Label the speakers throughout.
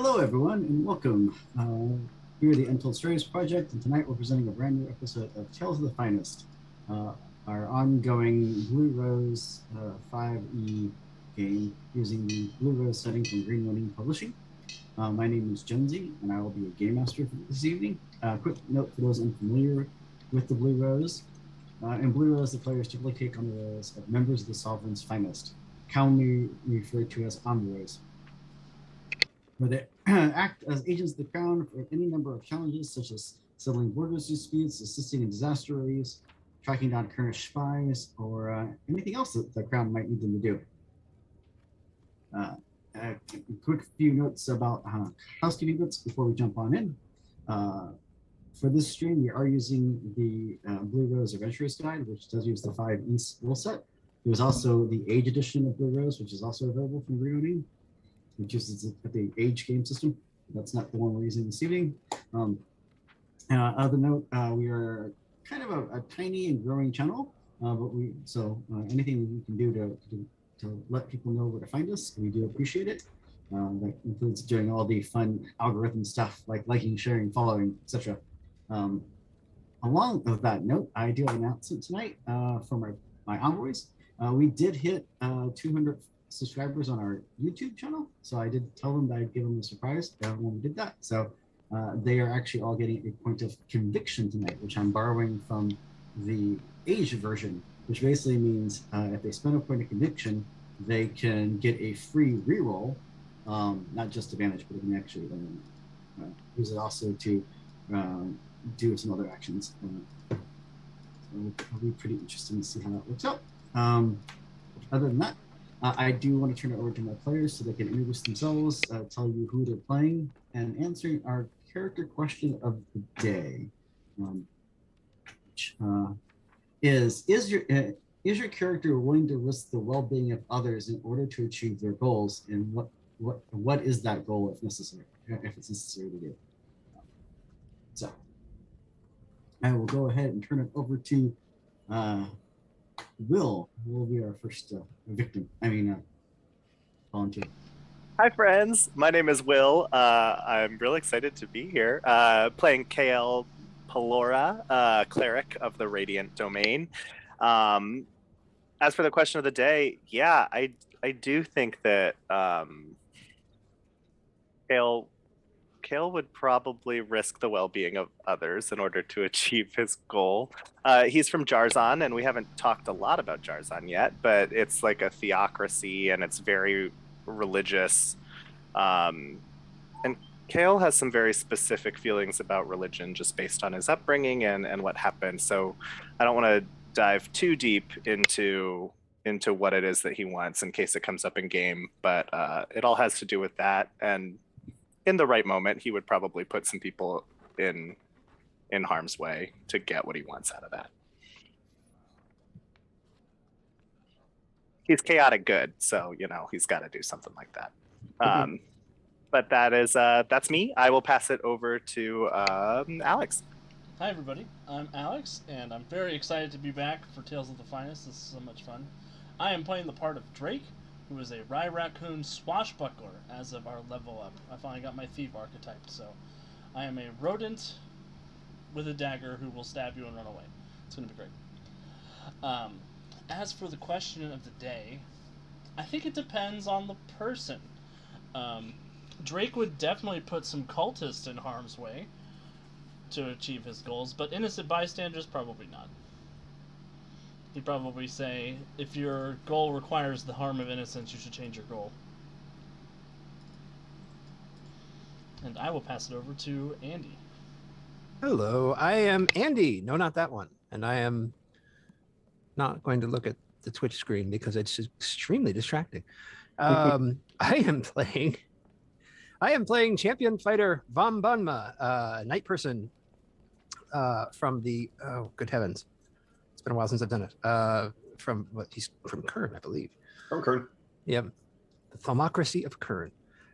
Speaker 1: Hello, everyone, and welcome. We're the Untold Stories Project, and tonight we're presenting a brand new episode of Tales of the Finest, uh, our ongoing Blue Rose 5e game using the Blue Rose setting from Green Running Publishing. My name is Jonesy, and I will be a game master for this evening. Quick note for those unfamiliar with the Blue Rose. In Blue Rose, the players typically take on the roles of members of the Sovereign's Finest, commonly referred to as envoys, where they act as agents of the crown for any number of challenges, such as settling borders disputes, assisting in disaster relief, tracking down current spies, or anything else that the crown might need them to do. A quick few notes about housekeeping bits before we jump on in. For this stream, we are using the Blue Rose Adventurer's Guide, which does use the 5e rule set. There's also the Age edition of Blue Rose, which is also available from Green, which uses the age game system. That's not the one we're using this evening. Other note, we are kind of a tiny and growing channel, but anything we can do to let people know where to find us, we do appreciate it. That includes doing all the fun algorithm stuff like liking, sharing, following, etc. Along with that note, I do have an announcement tonight from my envoys. We did hit 200 subscribers on our YouTube channel, so I did tell them that I'd give them a surprise when we did that. So they are actually all getting a point of conviction tonight, which I'm borrowing from the Age version, which basically means if they spend a point of conviction, they can get a free reroll, not just advantage, but they can actually use it also to do some other actions. So it'll be pretty interesting to see how that works out. Other than that, I do want to turn it over to my players so they can introduce themselves, tell you who they're playing, and answering our character question of the day, which is your character willing to risk the well-being of others in order to achieve their goals, and what is that goal if necessary, if it's necessary to do? So I will go ahead and turn it over to Will be our first volunteer.
Speaker 2: Hi, friends. My name is Will. I'm real excited to be here, playing KL Pelora, cleric of the Radiant Domain. As for the question of the day, yeah, I do think that Kale would probably risk the well-being of others in order to achieve his goal. He's from Jarzon, and we haven't talked a lot about Jarzon yet, but it's like a theocracy, and it's very religious. And Kale has some very specific feelings about religion just based on his upbringing and what happened. So I don't want to dive too deep into what it is that he wants in case it comes up in game, but it all has to do with that. And in the right moment, he would probably put some people in harm's way to get what he wants out of that. He's chaotic good, so he's got to do something like that. But that's me. I will pass it over to Alex.
Speaker 3: Hi everybody, I'm Alex, and I'm very excited to be back for Tales of the Finest. This is so much fun. I am playing the part of Drake, who is a Rye Raccoon swashbuckler as of our level up. I finally got my thief archetype, so I am a rodent with a dagger who will stab you and run away. It's going to be great. As for the question of the day, I think it depends on the person. Drake would definitely put some cultists in harm's way to achieve his goals, but innocent bystanders, probably not. He'd probably say, if your goal requires the harm of innocence, you should change your goal. And I will pass it over to Andy.
Speaker 4: Hello, I am Andy. No, not that one. And I am not going to look at the Twitch screen because it's extremely distracting. I am playing champion fighter Vambanma, night person from the, oh, good heavens. It's been a while since I've done it. He's from Kern, I believe.
Speaker 5: From Kern.
Speaker 4: Yep. The Thaumacrity of Kern.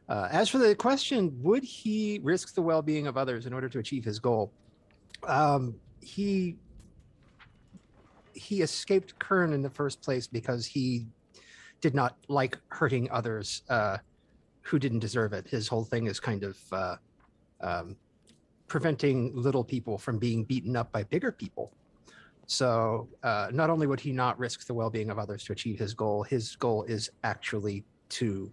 Speaker 4: As for the question, would he risk the well-being of others in order to achieve his goal? He escaped Kern in the first place because he did not like hurting others who didn't deserve it. His whole thing is kind of preventing little people from being beaten up by bigger people. So not only would he not risk the well-being of others to achieve his goal is actually to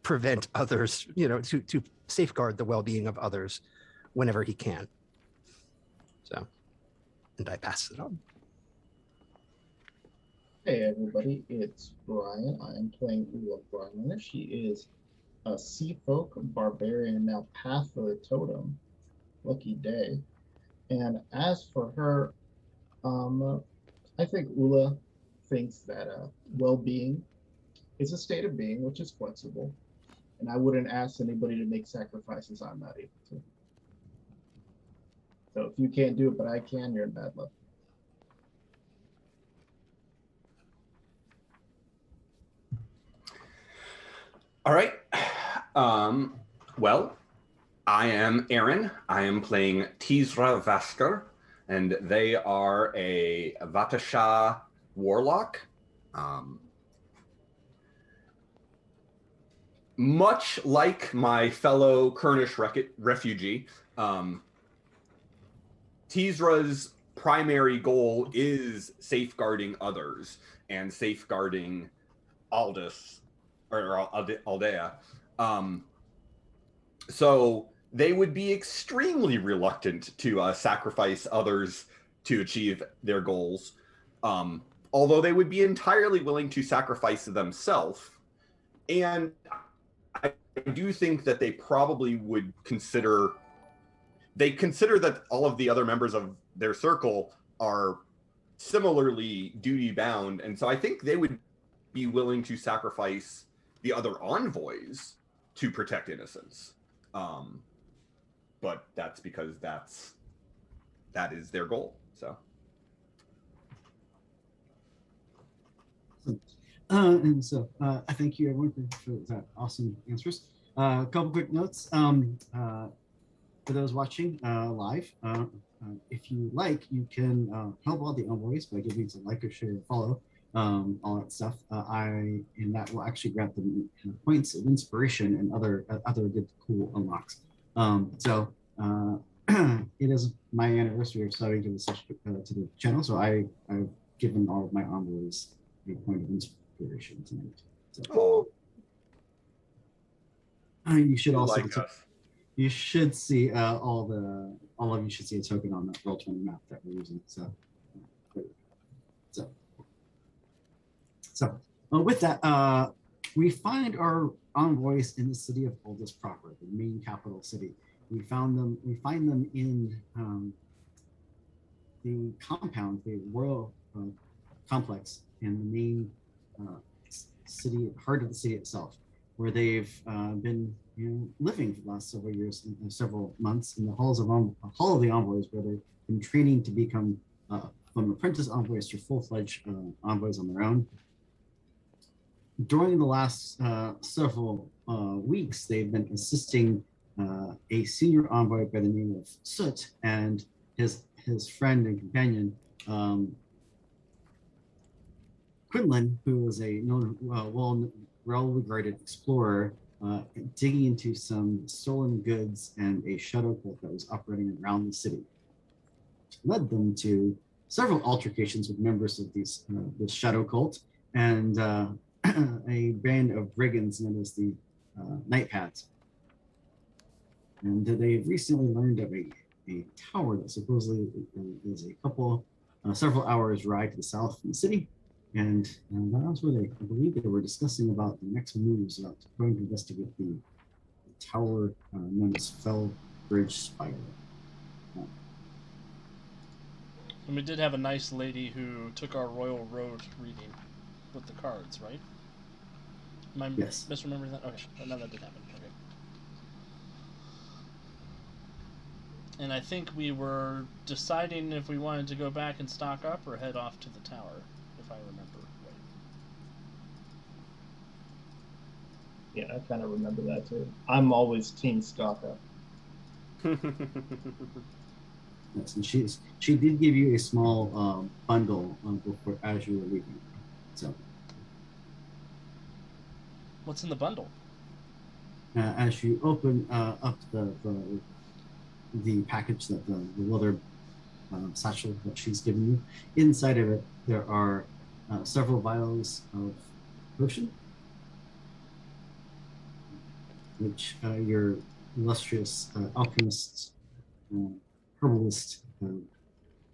Speaker 4: prevent others, to safeguard the well-being of others whenever he can. So, and I pass it on.
Speaker 5: Hey everybody, it's Brian. I am playing Ula Brian. She is a sea folk barbarian, now Path of the Totem. Lucky day. And as for her, I think Ula thinks that well-being is a state of being which is flexible, and I wouldn't ask anybody to make sacrifices I'm not able to. So if you can't do it but I can, you're in bad luck.
Speaker 6: All right. Well, I am Aaron. I am playing Tisra Vasker, and they are a Vatasha warlock. Much like my fellow Kurnish refugee, Tisra's primary goal is safeguarding others and safeguarding Aldous or Aldea. So they would be extremely reluctant to sacrifice others to achieve their goals, although they would be entirely willing to sacrifice themselves. And I do think that they probably would consider that all of the other members of their circle are similarly duty bound, and so I think they would be willing to sacrifice the other envoys to protect innocence. But that's because that is their goal. So.
Speaker 1: And so I thank you everyone for that awesome answers. A couple quick notes. For those watching live, if you like, you can help all the envoys by giving us a like or share or follow, all that stuff. And that will actually grant them points of inspiration and other good cool unlocks. So it is my anniversary of starting to the channel, so I've given all of my envoys a point of inspiration tonight. So, you should also you should see all of you should see a token on that Roll20 map that we're using. So with that, we find our envoys in the city of Aldous proper, the main capital city. We find them in the compound, the royal complex in the main city, heart of the city itself, where they've been living for the last several years, several months in the hall of the envoys, where they've been training to become from apprentice envoys to full-fledged envoys on their own. During the last several weeks, they've been assisting a senior envoy by the name of Soot and his friend and companion, Quinlan, who is a known, well-regarded explorer, digging into some stolen goods and a shadow cult that was operating around the city, which led them to several altercations with members of this shadow cult and a band of brigands known as the Night Pads. And they've recently learned of a tower that supposedly is several hours ride to the south from the city. And that was where I believe they were discussing about the next moves, about going to investigate the tower known as Fellbridge Spire.
Speaker 3: And we did have a nice lady who took our Royal Road reading with the cards, right? Am I misremembering that? Okay, no, that did happen. Okay. And I think we were deciding if we wanted to go back and stock up or head off to the tower, if I remember right.
Speaker 5: Yeah, I kind of remember that too. I'm always team stock up.
Speaker 1: Yes, and she did give you a small bundle before as you were leaving. So.
Speaker 3: What's in the bundle?
Speaker 1: as you open up the package that the leather satchel that she's given you, inside of it there are several vials of potion, which your illustrious alchemist, herbalist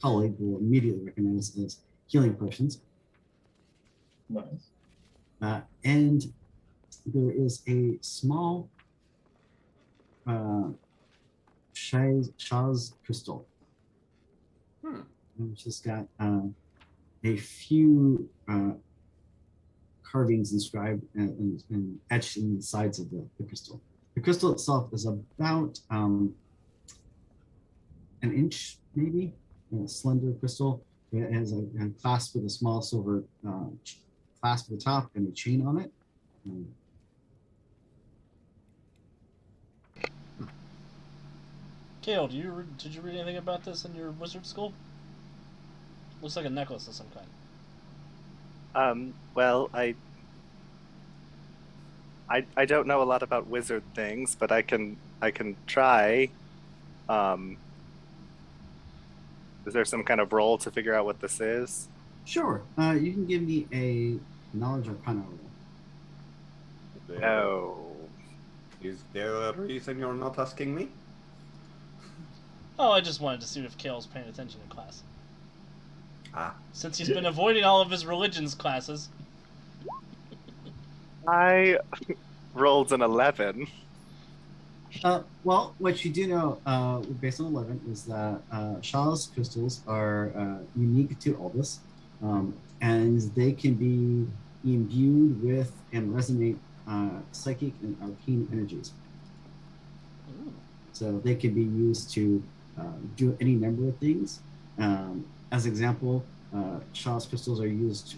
Speaker 1: colleague will immediately recognize as healing potions.
Speaker 5: Nice.
Speaker 1: And there is a small Shah's crystal, which has got a few carvings inscribed and etched in the sides of the crystal. The crystal itself is about an inch, maybe, a slender crystal. It has a clasp with a small silver clasp at the top and a chain on it.
Speaker 3: Kale, did you read anything about this in your wizard school? Looks like a necklace of some kind.
Speaker 2: Well, I don't know a lot about wizard things, but I can try. Is there some kind of roll to figure out what this is?
Speaker 1: Sure. You can give me a knowledge arcana roll.
Speaker 2: Oh.
Speaker 6: Is there a reason you're not asking me?
Speaker 3: Oh, I just wanted to see if Kale's paying attention in class. Since he's
Speaker 5: Yeah.
Speaker 3: been avoiding all of his religions classes.
Speaker 2: I rolled an 11.
Speaker 1: Well, what you do know, based on 11, is that Shah's crystals are unique to Aldous, and they can be imbued with and resonate psychic and arcane energies.
Speaker 3: Ooh.
Speaker 1: So they can be used to do any number of things. As example, Shah's crystals are used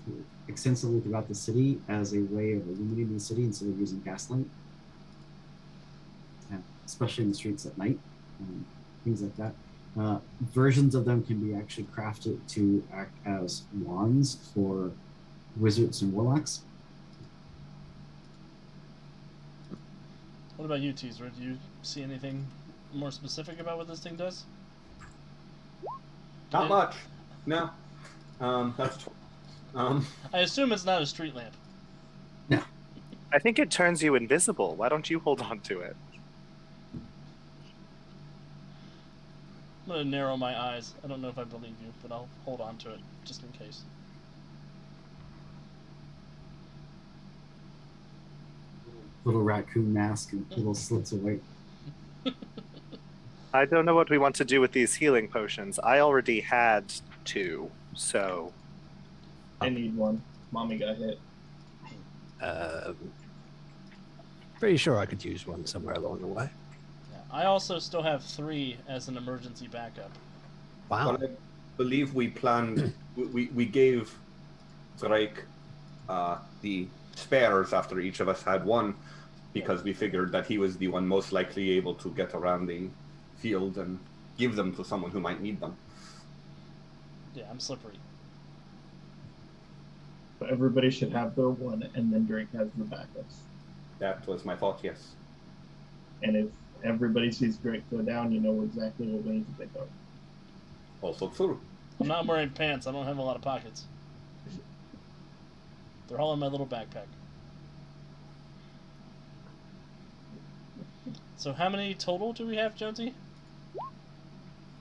Speaker 1: extensively throughout the city as a way of illuminating the city instead of using gaslight, especially in the streets at night, things like that. Versions of them can be actually crafted to act as wands for wizards and warlocks.
Speaker 3: What about you, Teaser? Do you see anything more specific about what this thing does?
Speaker 6: Not much. No. That's.
Speaker 3: I assume it's not a street lamp.
Speaker 2: I think it turns you invisible. Why don't you hold on to it?
Speaker 3: I'm gonna narrow my eyes. I don't know if I believe you, but I'll hold on to it just in case.
Speaker 1: Little raccoon mask and little slits of white.
Speaker 2: I don't know what we want to do with these healing potions. I already had 2, so
Speaker 5: I need one. Mommy got hit.
Speaker 4: Pretty sure I could use one somewhere along the way.
Speaker 3: Yeah. I also still have 3 as an emergency backup.
Speaker 4: Wow.
Speaker 6: But I believe we planned. We gave Drake the spares after each of us had one, because we figured that he was the one most likely able to get around the field and give them to someone who might need them.
Speaker 3: Yeah, I'm slippery.
Speaker 5: So everybody should have their one, and then Drake has the backups.
Speaker 6: That was my thought. Yes.
Speaker 5: And if everybody sees Drake go down, you know exactly what we need to pick up.
Speaker 6: Also true.
Speaker 3: I'm not wearing pants. I don't have a lot of pockets. They're all in my little backpack. So how many total do we have, Jonesy?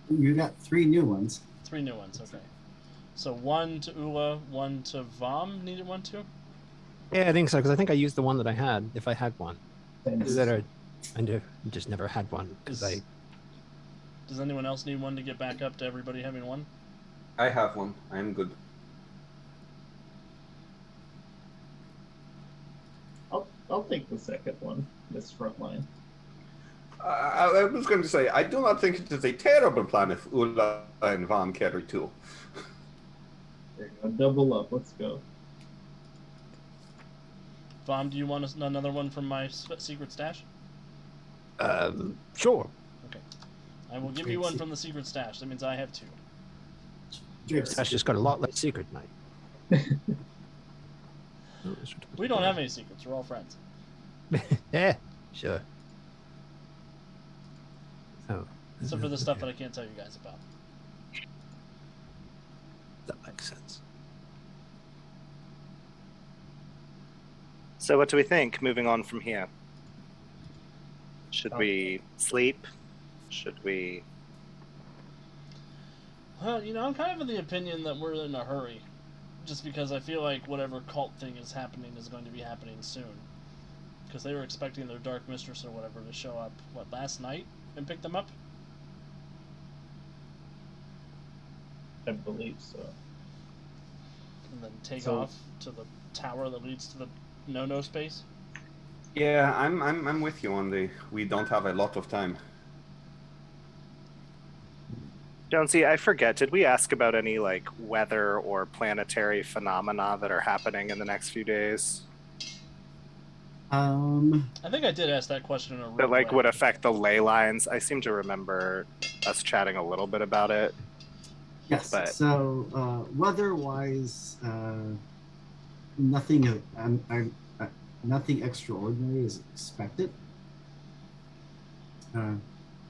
Speaker 1: You got 3 new ones.
Speaker 3: 3 new ones, okay. So 1 to Ula, 1 to Vom. Needed 1 too?
Speaker 4: Yeah, I think so, because I think I used the one that I had, if I had one.
Speaker 5: And
Speaker 4: Is that I just never had one, because I...
Speaker 3: Does anyone else need one to get back up to everybody having one?
Speaker 6: I have one. I'm good.
Speaker 5: I'll take the second one, this front line.
Speaker 6: I was going to say, I do not think it is a terrible plan if Ulla and Van carry 2.
Speaker 5: There you go. Double up. Let's go.
Speaker 3: Vom, do you want another one from my secret stash?
Speaker 4: Sure.
Speaker 3: Okay. I will give you one from the secret stash. That means I have 2.
Speaker 1: Drake's
Speaker 4: That's just got a lot less secret night.
Speaker 3: We don't have any secrets. We're all friends.
Speaker 4: Yeah. Sure. Oh,
Speaker 3: Except for the stuff that I can't tell you guys about.
Speaker 4: that makes sense.
Speaker 2: So what do we think moving on from here? Should
Speaker 5: Oh.
Speaker 2: we sleep? Should we...
Speaker 3: Well, I'm kind of of the opinion that we're in a hurry. Just because I feel like whatever cult thing is happening is going to be happening soon. Because they were expecting their Dark Mistress or whatever to show up, last night? And pick them up?
Speaker 5: I believe so.
Speaker 3: And then take
Speaker 5: So-
Speaker 3: off to the tower that leads to the no-no space?
Speaker 6: Yeah, I'm with you on we don't have a lot of time.
Speaker 2: Jonesy, I forget, did we ask about any, like, weather or planetary phenomena that are happening in the next few days?
Speaker 3: I think I did ask that question in a
Speaker 2: That, like,
Speaker 3: rogue
Speaker 2: would
Speaker 3: way.
Speaker 2: affect the ley lines? I seem to remember us chatting a little bit about it.
Speaker 1: Yes.
Speaker 2: But-
Speaker 1: So weather-wise, nothing. Nothing extraordinary is expected.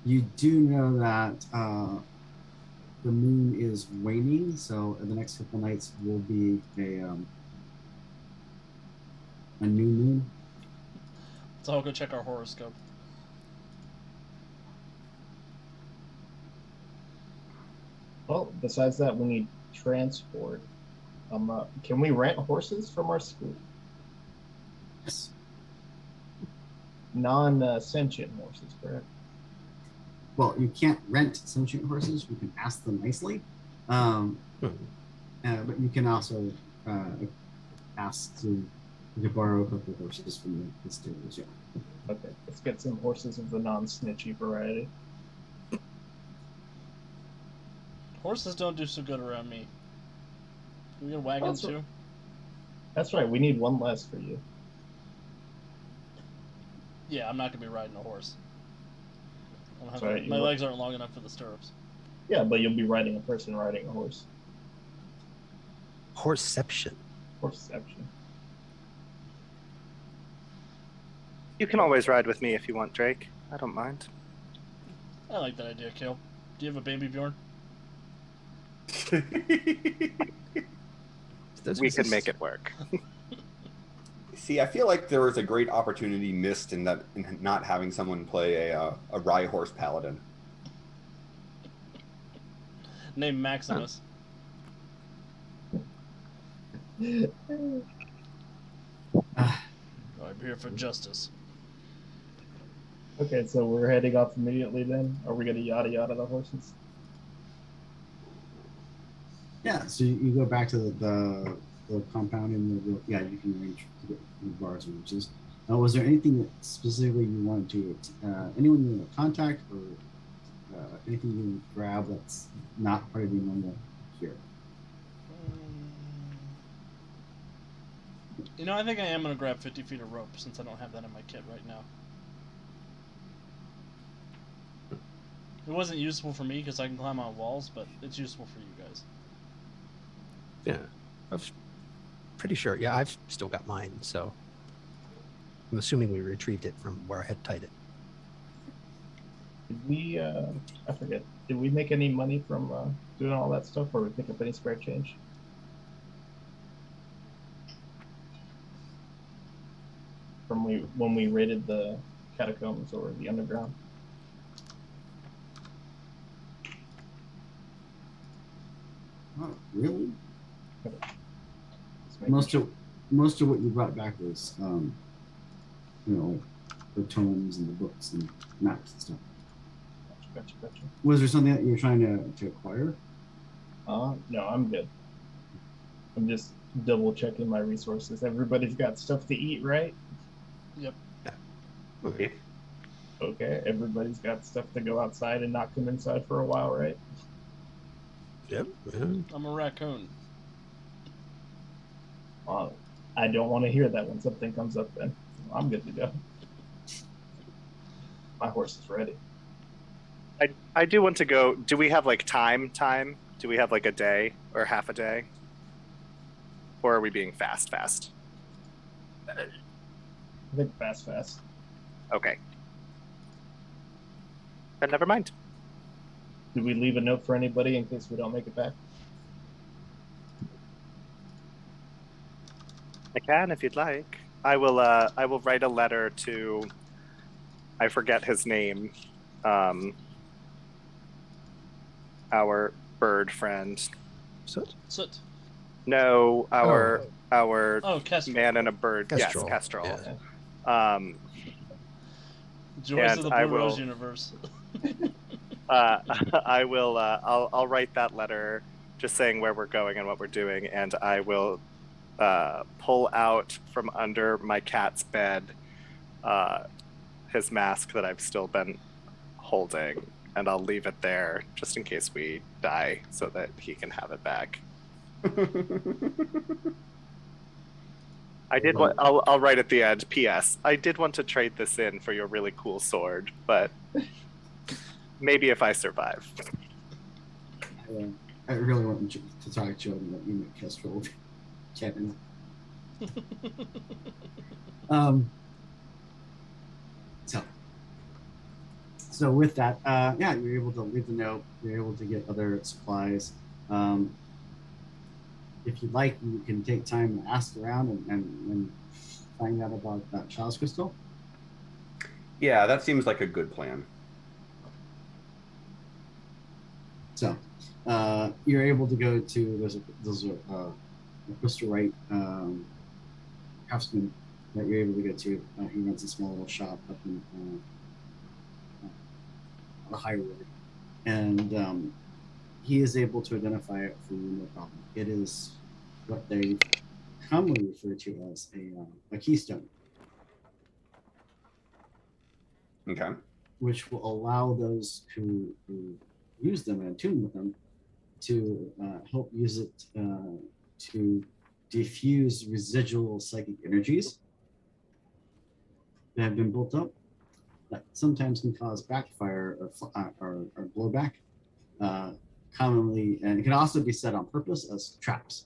Speaker 1: You do know that the moon is waning, so in the next couple nights will be a new moon.
Speaker 3: So I'll go check our horoscope.
Speaker 5: Well, besides that, we need transport. Can we rent horses from our school?
Speaker 1: Yes.
Speaker 5: Non-sentient horses, correct?
Speaker 1: Well, you can't rent sentient horses. You can ask them nicely, but you can also ask to borrow a couple of horses from the stables. Yeah.
Speaker 5: Okay, let's get some horses of the non-snitchy variety.
Speaker 3: Horses don't do so good around me. Can we get a wagon
Speaker 5: Also-
Speaker 3: too?
Speaker 5: That's right, we need one less for you.
Speaker 3: Yeah, I'm not gonna be riding a horse. I don't have
Speaker 5: Sorry,
Speaker 3: my
Speaker 5: you-
Speaker 3: legs aren't long enough for the stirrups.
Speaker 5: Yeah, but you'll be riding a person riding a horse.
Speaker 4: Horseception.
Speaker 5: Horseception.
Speaker 2: You can always ride with me if you want, Drake. I don't mind.
Speaker 3: I like that idea, Kale. Do you have a baby, Bjorn?
Speaker 4: Those
Speaker 2: We
Speaker 4: exist.
Speaker 2: could make it work.
Speaker 6: See, I feel like there was a great opportunity missed in not having someone play a Rye Horse Paladin.
Speaker 3: Name Maximus. I'm here for justice.
Speaker 5: Okay, so we're heading off immediately then? Are we gonna yada yada the horses?
Speaker 1: Yeah. So you go back to the compound and you can arrange to get the bars and horses. Was there anything that specifically you wanted to anyone you want to contact or anything you want to grab that's not part of your normal here?
Speaker 3: I think I am going to grab 50 feet of rope since I don't have that in my kit right now. It wasn't useful for me because I can climb on walls, but it's useful for you guys.
Speaker 4: Yeah, I was pretty sure. Yeah, I've still got mine, so I'm assuming we retrieved it from where I had tied it.
Speaker 5: Did we, I forget, did we make any money from doing all that stuff or we pick up any spare change? From when we raided the catacombs or the underground?
Speaker 1: Oh, really?
Speaker 5: Just making
Speaker 1: Most
Speaker 5: sure.
Speaker 1: of what you brought back was the tomes and the books and maps and stuff.
Speaker 5: Gotcha.
Speaker 1: Was there something that you were trying to acquire?
Speaker 5: No, I'm good. I'm just double checking my resources. Everybody's got stuff to eat, right?
Speaker 3: Yep.
Speaker 4: Okay.
Speaker 5: Okay, everybody's got stuff to go outside and not come inside for a while, right?
Speaker 4: Yep. Yeah.
Speaker 3: I'm a raccoon.
Speaker 5: I don't want to hear that when something comes up then. I'm good to go. My horse is ready.
Speaker 2: I do want to go. Do we have like time? Do we have like a day or half a day? Or are we being fast?
Speaker 5: I think fast.
Speaker 2: Okay. Then never mind.
Speaker 5: Do we leave a note for anybody in case we don't make it back?
Speaker 2: I can if you'd like. I will write a letter to, I forget his name, our bird friend.
Speaker 4: Soot?
Speaker 3: Soot.
Speaker 2: No, our
Speaker 3: Oh, Kestrel.
Speaker 2: man and a bird.
Speaker 4: Kestrel.
Speaker 2: Yes, Kestrel.
Speaker 4: Yeah.
Speaker 3: Joys
Speaker 2: and
Speaker 3: of the
Speaker 2: I
Speaker 3: Blue Rose
Speaker 2: will-
Speaker 3: universe.
Speaker 2: I will. I'll write that letter, just saying where we're going and what we're doing, and I will pull out from under my cat's bed his mask that I've still been holding, and I'll leave it there just in case we die, so that he can have it back. I did want. I'll write at the end. P.S. I did want to trade this in for your really cool sword, but maybe if I survive.
Speaker 1: I really want to talk to you and let you make Kestrel Kevin. So with that, yeah, you're able to leave the note. You're able to get other supplies. If you'd like, you can take time to ask around and find out about that child's crystal.
Speaker 6: Yeah, that seems like a good plan.
Speaker 1: So you're able to go to there's a crystal right craftsman that you're able to go to. He runs a small little shop up in the high road, and he is able to identify it for you, no problem. It is what they commonly refer to as a keystone,
Speaker 6: Okay.
Speaker 1: which will allow those who use them and attune with them to help use it to diffuse residual psychic energies that have been built up that sometimes can cause backfire or blowback. Commonly, and it can also be set on purpose as traps.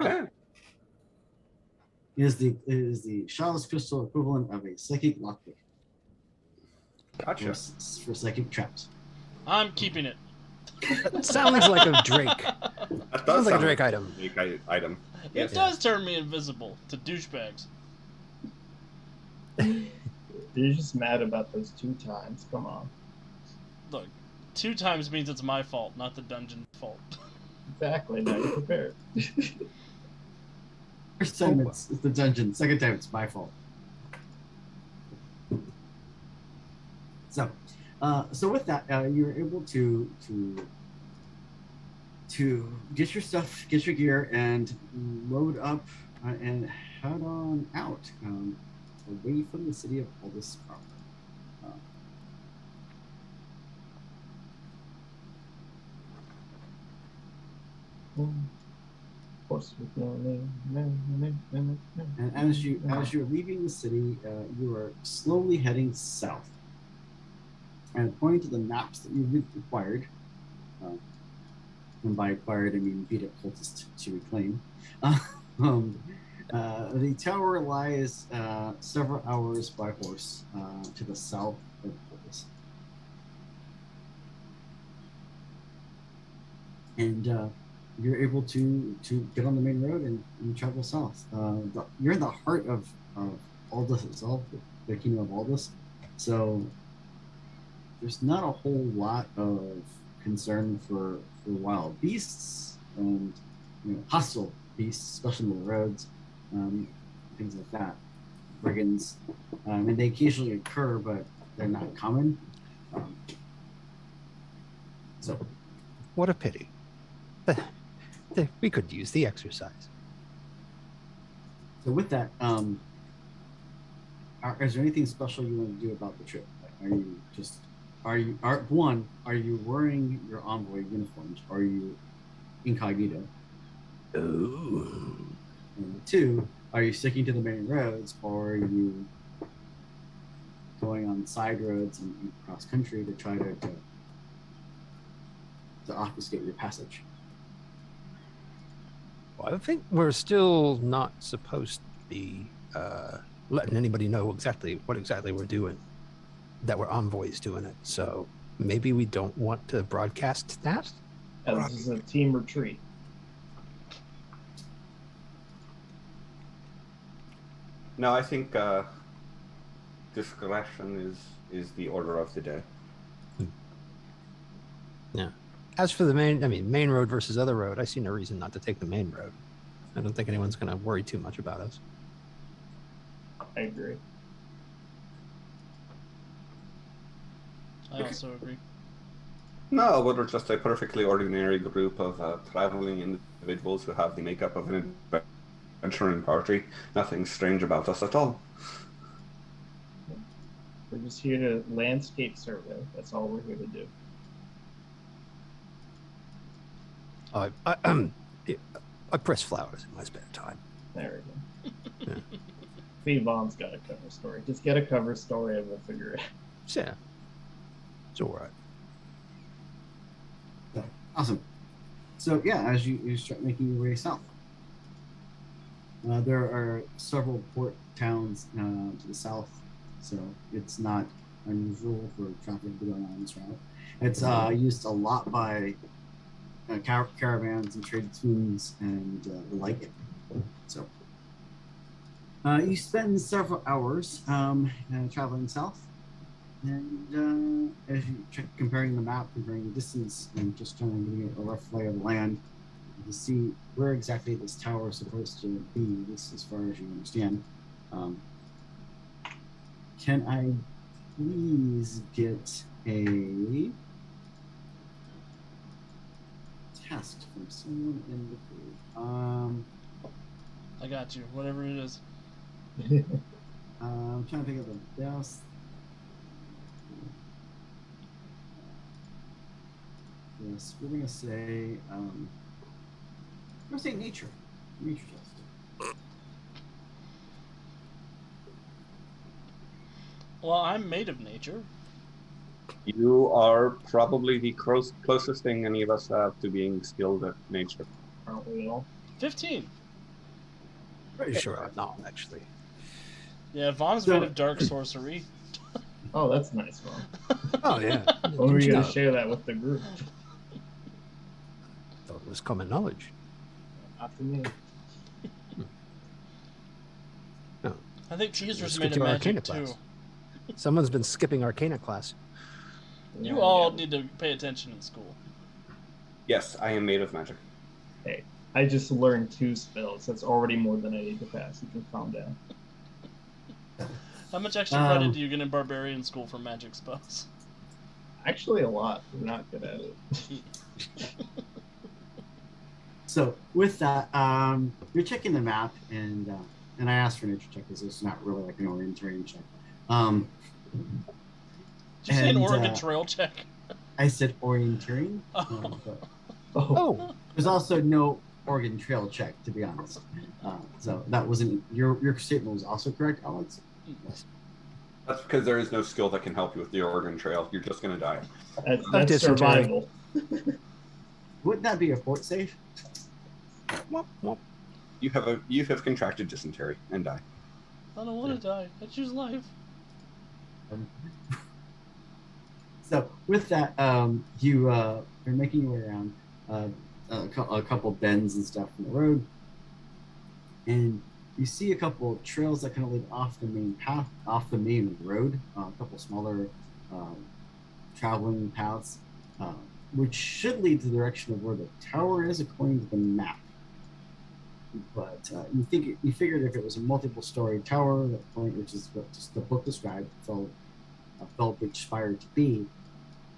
Speaker 6: Okay.
Speaker 1: It is the Shaw's crystal equivalent of a psychic lockpick
Speaker 6: Gotcha.
Speaker 1: for psychic traps.
Speaker 3: I'm keeping it.
Speaker 4: That sounds like a Drake.
Speaker 6: That
Speaker 4: Sounds like a
Speaker 6: sound
Speaker 4: Drake item.
Speaker 6: Drake item.
Speaker 3: It
Speaker 6: Yes.
Speaker 3: does turn me invisible to douchebags.
Speaker 5: You're just mad about those 2 times. Come on.
Speaker 3: Look, 2 times means it's my fault, not the dungeon fault.
Speaker 5: Exactly. Now you're prepared.
Speaker 1: First time it's the dungeon. Second time it's my fault. So with that, you're able to get your stuff, get your gear, and load up and head on out away from the city of Aldous proper.
Speaker 5: Of course, with no name.
Speaker 1: And as you're leaving the city, you are slowly heading south. And according to the maps that you've acquired, and by acquired I mean beat up cultists to reclaim, the tower lies several hours by horse to the south of Aldous. And you're able to get on the main road and travel south. You're in the heart of Aldous itself, the kingdom of Aldous. So there's not a whole lot of concern for wild beasts and hostile beasts, especially on the roads, things like that. Brigands, and they occasionally occur, but they're not common. So
Speaker 4: What a pity. We could use the exercise.
Speaker 1: with that, is there anything special you want to do about the trip? Are you wearing your envoy uniforms? Are you incognito?
Speaker 4: Ooh.
Speaker 1: And 2, are you sticking to the main roads, or are you going on side roads and cross country to try to obfuscate your passage?
Speaker 4: Well, I think we're still not supposed to be letting anybody know exactly what we're doing, that we're envoys doing it. So maybe we don't want to broadcast that.
Speaker 5: This is a team retreat.
Speaker 6: No, I think discretion is the order of the day.
Speaker 4: Yeah. As for the main road versus other road, I see no reason not to take the main road. I don't think anyone's going to worry too much about us.
Speaker 5: I agree.
Speaker 3: I also agree.
Speaker 6: No, we're just a perfectly ordinary group of traveling individuals who have the makeup of an adventuring party. Nothing strange about us at all.
Speaker 5: We're just here to landscape survey. That's all we're here to do.
Speaker 4: I press flowers in my spare time.
Speaker 5: There we go.
Speaker 4: Yeah.
Speaker 5: Vaugh's got a cover story. Just get a cover story and we'll figure it out.
Speaker 4: Yeah. It's all right.
Speaker 1: So, awesome. So yeah, as you start making your way south, there are several port towns to the south, so it's not unusual for traffic to go on this route. It's used a lot by caravans and tradesmen and the like. So you spend several hours traveling south, and as you check comparing the map, comparing the distance, and just trying to get a rough lay of the land to see where exactly this tower is supposed to be, this as far as you understand. Can I please get a test from someone in the group?
Speaker 3: I got you. Whatever it is.
Speaker 1: I'm trying to think of the best. Yes, we're gonna say nature. Nature test.
Speaker 3: Well, I'm made of nature.
Speaker 6: You are probably the closest thing any of us have to being skilled at nature.
Speaker 5: Aren't we all?
Speaker 3: 15.
Speaker 4: Pretty sure I'm not, actually.
Speaker 3: Yeah, Vaughn's made of dark sorcery.
Speaker 5: Oh, that's nice, Vaughn.
Speaker 4: Oh, yeah.
Speaker 5: When are we
Speaker 4: You
Speaker 5: going
Speaker 4: know,
Speaker 5: to share that with the group?
Speaker 4: thought it was common knowledge.
Speaker 5: Not to me.
Speaker 4: No.
Speaker 3: I think Teaser's
Speaker 4: Skip
Speaker 3: made of
Speaker 4: your
Speaker 3: magic
Speaker 4: Arcana
Speaker 3: too.
Speaker 4: class. Someone's been skipping Arcana class.
Speaker 3: You
Speaker 5: Yeah,
Speaker 3: all
Speaker 5: yeah.
Speaker 3: need to pay attention in school.
Speaker 6: Yes, I am made of magic.
Speaker 5: Hey, I just learned 2 spells. That's already more than I need to pass. You can calm down.
Speaker 3: How much extra credit do you get in Barbarian school for magic spells?
Speaker 5: Actually, a lot. We're not good at it.
Speaker 1: So with that, you're checking the map, and I asked for nature check because it's not really like an orientation check.
Speaker 3: Did you say an
Speaker 1: And,
Speaker 3: Oregon Trail check?
Speaker 1: I said orienteering. But
Speaker 4: Oh,
Speaker 1: there's also no Oregon Trail check, to be honest. So that wasn't your statement was also correct, Alex. Yes.
Speaker 6: That's because there is no skill that can help you with the Oregon Trail. You're just going to die.
Speaker 5: That's
Speaker 4: dysentery.
Speaker 5: survival.
Speaker 1: Wouldn't that be a fort safe?
Speaker 4: womp, womp.
Speaker 6: You have contracted dysentery and die.
Speaker 3: I don't want to die. I choose life.
Speaker 1: So with that, you're making your way around a couple bends and stuff from the road, and you see a couple of trails that kind of lead off the main path, off the main road. A couple smaller traveling paths, which should lead to the direction of where the tower is, according to the map. But you figured if it was a multiple-story tower, which is what just the book described, Fellbridge Spire to be,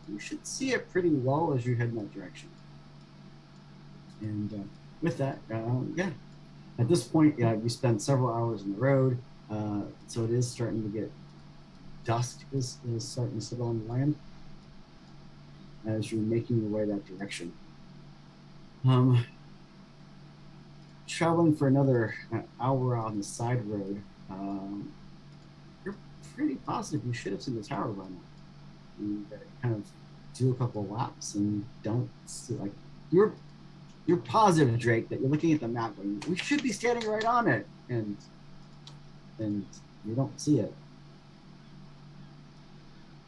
Speaker 1: you should see it pretty well as you head in that direction. And with that, yeah, at this point, you spend several hours on the road, so it is starting to get dusk is starting to settle on the land as you're making your way that direction. Traveling for another hour on the side road, you're pretty positive you should have seen the tower by now. You kind of do a couple of laps and don't see, like, you're positive, Drake, that you're looking at the map going, we should be standing right on it, and You don't see it.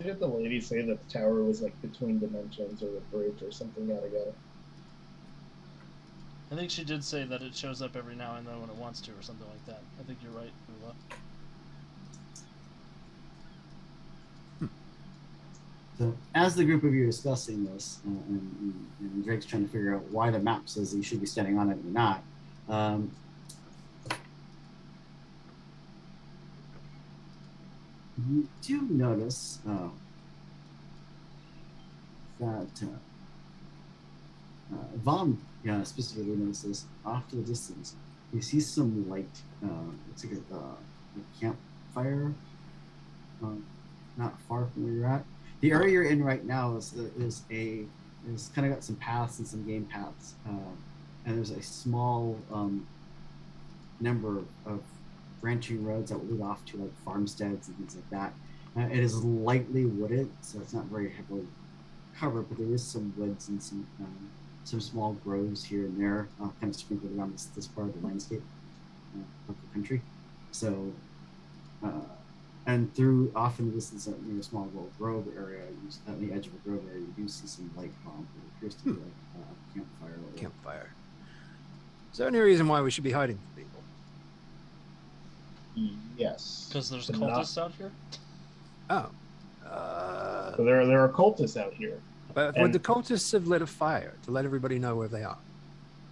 Speaker 5: Did the lady say that the tower was like between dimensions or the bridge or something? Gotta go.
Speaker 3: I think she did say that it shows up every now and then when it wants to, or something like that. I think you're right, Ula.
Speaker 1: So as the group of you are discussing this, and Drake's trying to figure out why the map says you should be standing on it and not, you do notice that Vom specifically notices off to the distance, you see some light. It's like a campfire, not far from where you're at. The area you're in right now is kind of got some paths and some game paths, and there's a small number of branching roads that will lead off to like farmsteads and things like that. It is lightly wooded, so it's not very heavily covered, but there is some woods and some small groves here and there, kind of sprinkled around this part of the landscape of the country. So, and through off in the distance, near a small little grove area, at the edge of a grove area, you do see some light bomb. It appears to be like a campfire.
Speaker 4: Campfire. Is there any reason why we should be hiding from people?
Speaker 5: Yes.
Speaker 3: Because there's
Speaker 5: But
Speaker 3: cultists out here?
Speaker 4: Oh.
Speaker 5: So there are cultists out here.
Speaker 4: But would the cultists have lit a fire to let everybody know where they are?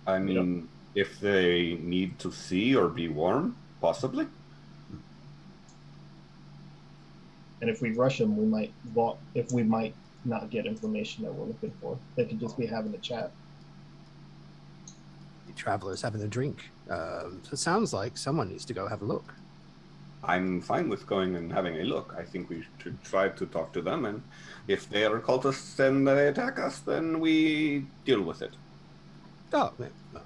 Speaker 6: I mean, if they need to see or be warned, possibly.
Speaker 5: And if we rush them, we might not get information that we're looking for. They could just be having a chat.
Speaker 4: The travelers having a drink. So it sounds like someone needs to go have a look.
Speaker 6: I'm fine with going and having a look. I think we should try to talk to them, and if they are cultists and they attack us, then we deal with it.
Speaker 4: Oh, yeah, well,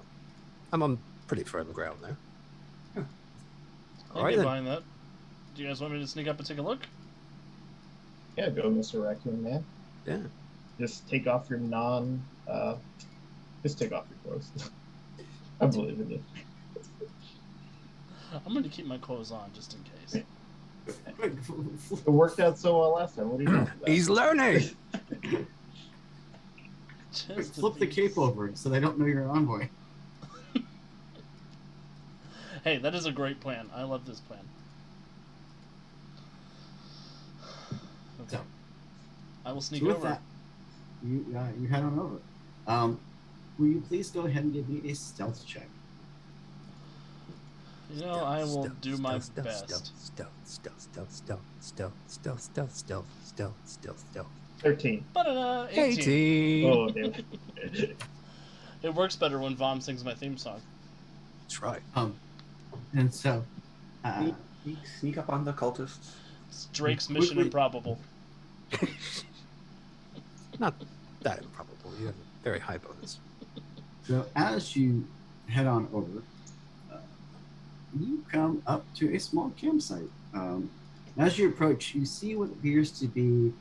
Speaker 4: I'm on pretty firm ground there.
Speaker 3: I'll
Speaker 4: All right,
Speaker 3: get
Speaker 4: then.
Speaker 3: behind that. Do you guys want me to sneak up and take a look?
Speaker 5: Yeah, go, Mr. Raccoon Man.
Speaker 4: Yeah.
Speaker 5: Just take off your just take off your clothes. I believe in you.
Speaker 3: I'm going to keep my clothes on just in case.
Speaker 5: It worked out so well last time. What are you talking about?
Speaker 4: He's learning.
Speaker 3: Just
Speaker 1: Flip the cape over so they don't know you're an envoy.
Speaker 3: Hey, that is a great plan. I love this plan. Okay.
Speaker 1: So,
Speaker 3: I will sneak
Speaker 1: with
Speaker 3: over.
Speaker 1: that, you head on over. Will you please go ahead and give me a stealth check?
Speaker 3: You know, I will do my best.
Speaker 4: Stealth.
Speaker 5: 13.
Speaker 3: Ba-da-da, 18.
Speaker 5: Oh, damn.
Speaker 3: It works better when Vom sings my theme song.
Speaker 4: That's right.
Speaker 1: And so,
Speaker 6: Sneak up on the cultists.
Speaker 3: It's Drake's Mission
Speaker 1: Quickly-
Speaker 3: Improbable.
Speaker 4: Not that improbable. You have a very high bonus.
Speaker 1: so as you head on over, you come up to a small campsite. As you approach, you see what appears to be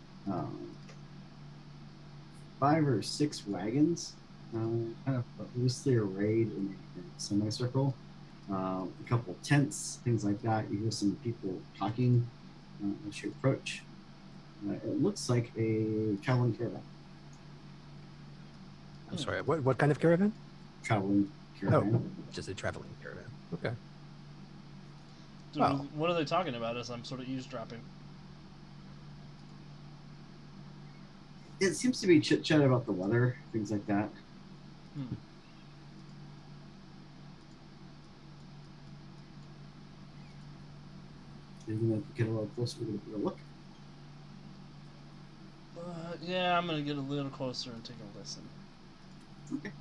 Speaker 1: 5 or 6 wagons, kind of loosely arrayed in a semicircle. A couple tents, things like that. You hear some people talking as you approach. It looks like a traveling caravan.
Speaker 4: I'm sorry. What kind of caravan?
Speaker 1: Traveling caravan.
Speaker 4: Just a traveling caravan. Okay.
Speaker 3: So
Speaker 4: Well.
Speaker 3: what are they talking about as I'm sort of eavesdropping?
Speaker 1: It seems to be chit chat about the weather, things like that.
Speaker 3: Hmm.
Speaker 1: You're gonna get a little closer. We're gonna take a look.
Speaker 3: Yeah, I'm gonna get a little closer and take a listen.
Speaker 1: Okay.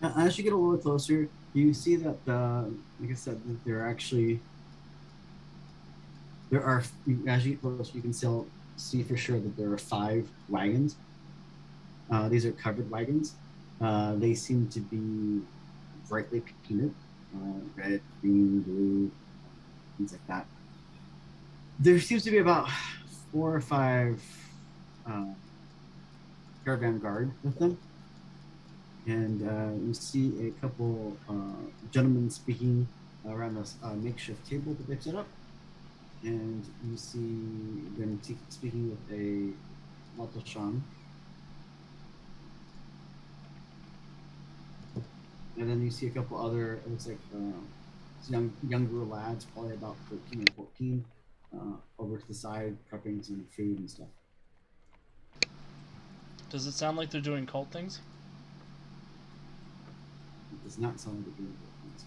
Speaker 1: As you get a little closer, you see that, like I said, that there are. As you get closer, you can still see for sure that there are 5 wagons. These are covered wagons. They seem to be brightly painted, red, green, blue, things like that. There seems to be about 4 or 5 caravan guard with them, and you see a couple gentlemen speaking around this makeshift table that they've set up. and you see them speaking with a Maltashan. And then you see a couple other, it looks like younger lads, probably about 13 or 14, over to the side, prepping some food and stuff.
Speaker 3: Does it sound like they're doing cult things?
Speaker 1: It does not sound like they're doing cult things.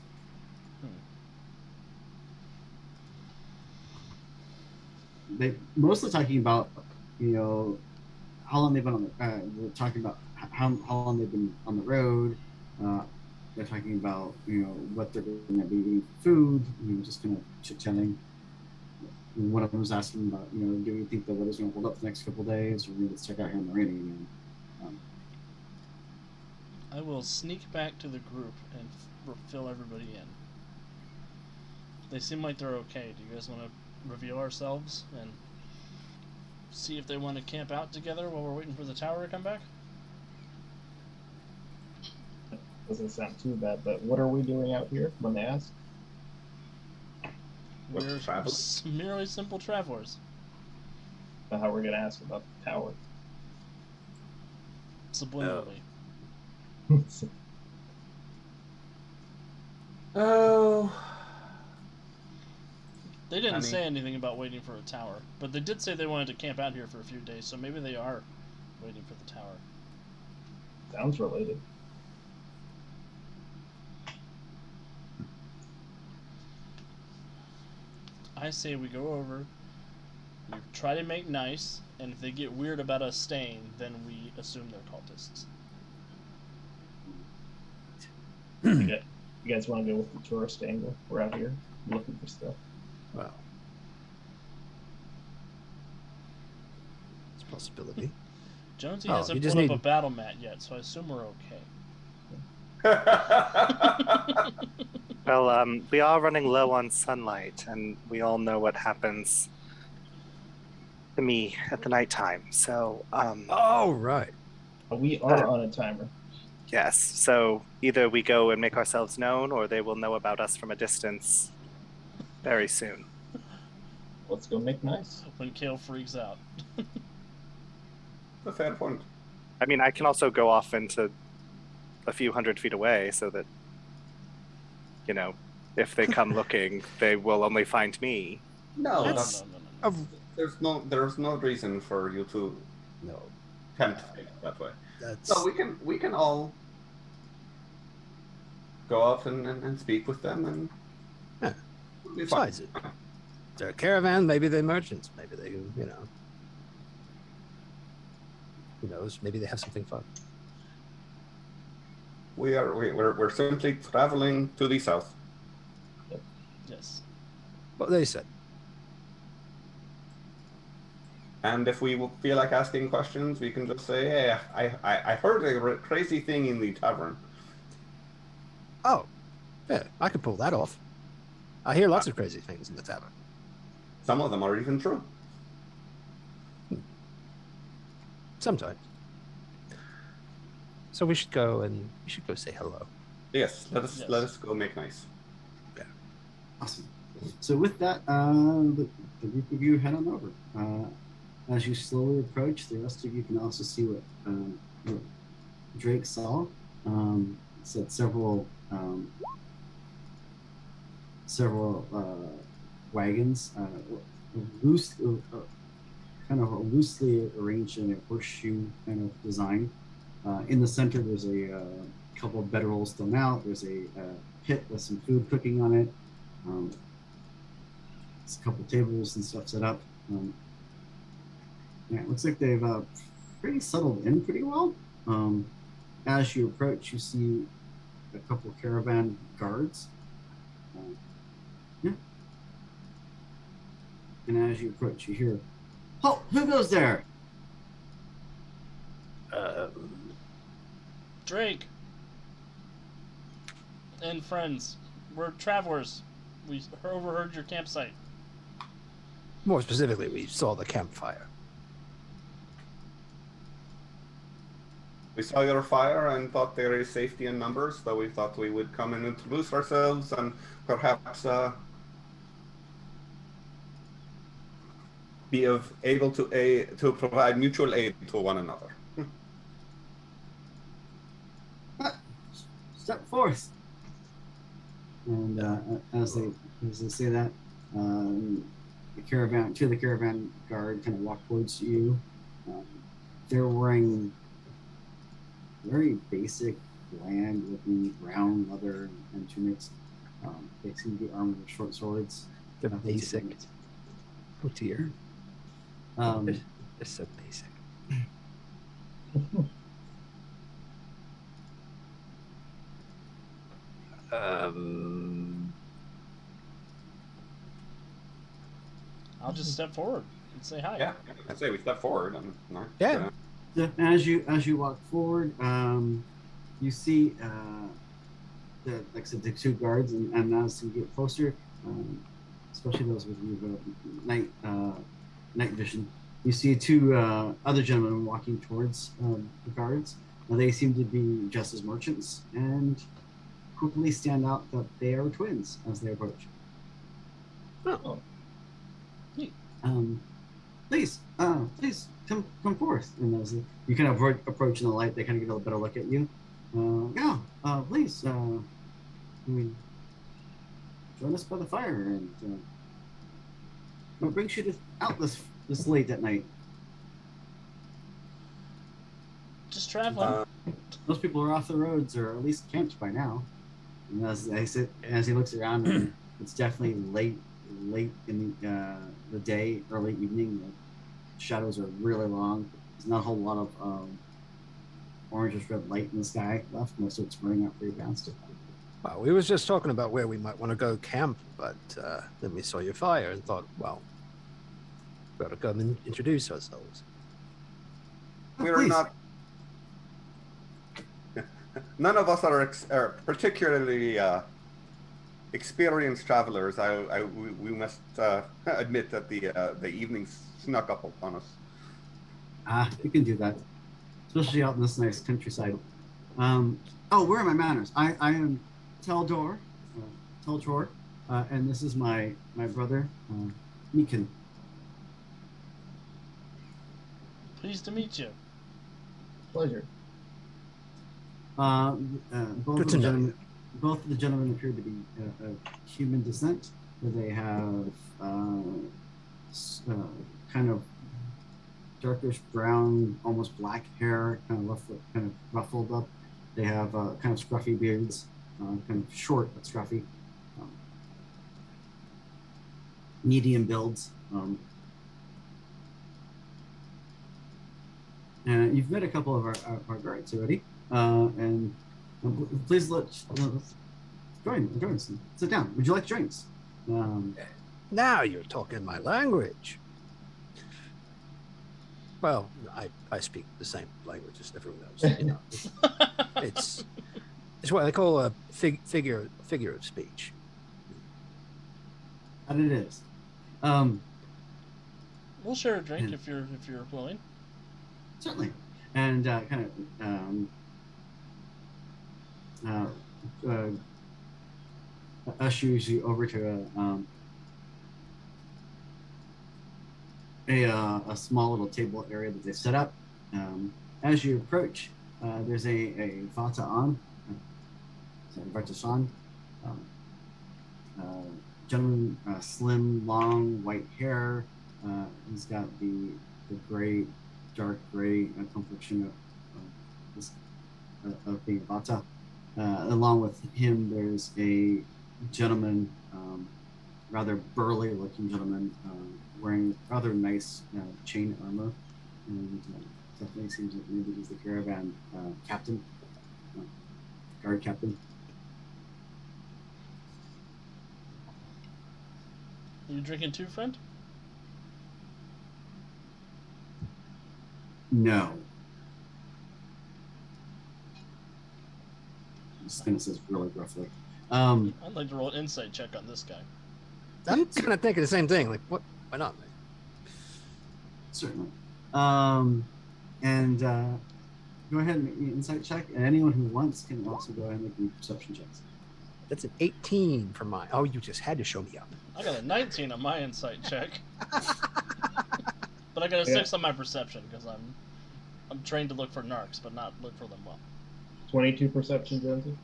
Speaker 1: They mostly talking about, how long they've been on the. They're talking about how long they've been on the road. They're talking about what they're going to be eating for food. Just kind of chit chatting. One of them was asking about do we think the weather's going to hold up the next couple of days, or let's check out here in the rain again.
Speaker 3: I will sneak back to the group and fill everybody in. They seem like they're okay. Do you guys want to review ourselves and see if they want to camp out together while we're waiting for the tower to come back?
Speaker 5: Doesn't sound too bad, but what are we doing out here when they ask?
Speaker 3: We're merely simple travelers.
Speaker 5: So how are we going to ask about the tower?
Speaker 3: Subliminally.
Speaker 6: Oh.
Speaker 3: They didn't say anything about waiting for a tower, but they did say they wanted to camp out here for a few days, so maybe they are waiting for the tower.
Speaker 5: Sounds related.
Speaker 3: I say we go over, we try to make nice, and if they get weird about us staying, then we assume they're cultists.
Speaker 5: You guys want to go with the tourist angle? We're out here looking for stuff.
Speaker 4: Well, it's a possibility.
Speaker 3: Jonesy
Speaker 4: Oh,
Speaker 3: hasn't
Speaker 4: you just
Speaker 3: put
Speaker 4: need-
Speaker 3: up a battle mat yet, so I assume we're okay.
Speaker 2: Well, we are running low on sunlight, and we all know what happens to me at the nighttime. So,
Speaker 4: Oh, right.
Speaker 5: We are on a timer.
Speaker 2: yes. So either we go and make ourselves known, or they will know about us from a distance very soon.
Speaker 5: Let's go make nice.
Speaker 3: When Kale freaks out.
Speaker 6: A fair point.
Speaker 2: I mean, I can also go off into a few hundred feet away, so that if they come looking, they will only find me.
Speaker 6: No,
Speaker 4: That's-
Speaker 3: No.
Speaker 6: there's no reason for you to
Speaker 4: No,
Speaker 6: tempt fate that way.
Speaker 4: that's
Speaker 6: So we can all go off and speak with them, and
Speaker 4: Yeah.
Speaker 6: it'll be fine.
Speaker 4: besides it. They're a caravan, maybe they're merchants, maybe they, who knows? Maybe they have something fun.
Speaker 6: We're simply traveling to the south.
Speaker 3: Yes.
Speaker 4: What they said.
Speaker 6: And if we feel like asking questions, we can just say, "Hey, I heard a crazy thing in the tavern."
Speaker 4: Oh, yeah, I could pull that off. I hear lots of crazy things in the tavern.
Speaker 6: Some of them are even true.
Speaker 4: Sometimes. So we should go say hello.
Speaker 6: Yes, let
Speaker 3: Yes.
Speaker 6: us go make nice.
Speaker 1: Awesome. So with that, the group of you head on over. As you slowly approach, the rest of you can also see what Drake saw. Said several wagons, kind of loosely arranged in a horseshoe kind of design. In the center, there's a couple of bedrolls thrown out. There's a pit with some food cooking on it. There's a couple tables and stuff set up. Yeah, it looks like they've pretty settled in pretty well. As you approach, you see a couple of caravan guards. Yeah. And as you approach, you hear, "Oh, who goes there?"
Speaker 3: Drake and friends. We're travelers. We overheard your campsite.
Speaker 4: More specifically, we saw the campfire.
Speaker 6: We saw your fire and thought there is safety in numbers, so we thought we would come and introduce ourselves and perhaps be able to provide mutual aid to one another.
Speaker 1: Step forth. And as they say that, the caravan guard kind of walk towards you. They're wearing very basic, bland-looking brown leather and tunics. They seem to be armed with short swords.
Speaker 4: The basic. Oh dear. They're so basic.
Speaker 3: I'll just step forward and say hi.
Speaker 6: Yeah, I'd say we step forward.
Speaker 4: Yeah.
Speaker 1: So as you walk forward, you see like I said, the two guards, and as you get closer, especially those with you night vision, you see two other gentlemen walking towards the guards. They seem to be just as merchants, and quickly stand out that they are twins as they approach.
Speaker 3: Oh.
Speaker 1: Please come forth. And as you kind of approach in the light, they kind of get a better look at you. Please, join us by the fire. And what brings you out this late at night?
Speaker 3: Just traveling.
Speaker 1: Most people are off the roads, or at least camped by now. And as he looks around, and it's definitely late in the day, early evening. The shadows are really long. There's not a whole lot of orangish red light in the sky left. Most of it's burning out pretty fast.
Speaker 4: Well, we was just talking about where we might want to go camp, but then we saw your fire and thought, well, we ought to come and introduce ourselves.
Speaker 6: We're not. None of us are particularly experienced travelers. We must admit that the evening snuck up upon us.
Speaker 1: You can do that, especially out in this nice countryside. Where are my manners? I am Teldor, and this is my brother, Meekin.
Speaker 3: Pleased to meet you.
Speaker 5: Pleasure.
Speaker 1: Both of the gentlemen appear to be of human descent. They have kind of darkish brown, almost black hair, kind of ruffled up. They have kind of scruffy beards, kind of short but scruffy. Medium builds. And you've met a couple of our guards already. And please let's join. Sit down. Would you like drinks?
Speaker 4: Now you're talking my language. Well, I speak the same language as everyone else. You know, it's what they call a figure of speech.
Speaker 1: And it is.
Speaker 3: We'll share a drink if you're willing.
Speaker 1: Certainly. And ushers you over to a small little table area that they set up. As you approach, there's a Vata on. Gentleman, slim, long, white hair. He's got the dark gray complexion of being Vata. Along with him, there's a gentleman, rather burly looking gentleman, wearing rather nice chain armor, and definitely seems like maybe he's the caravan captain, guard captain.
Speaker 3: You drinking too, friend?
Speaker 1: No. Just gonna says really gruffly.
Speaker 3: I'd like to roll an insight check on this guy.
Speaker 4: I'm kind of thinking the same thing. Like, what? Why not?
Speaker 1: Certainly. And go ahead and make me an insight check, and anyone who wants can also go ahead and make me perception checks.
Speaker 4: That's an 18 for mine. Oh, you just had to show me up.
Speaker 3: I got a 19 on my insight check. I got a 6 on my perception because I'm trained to look for narcs, but not look for them well.
Speaker 5: 22 perception, Jonesy.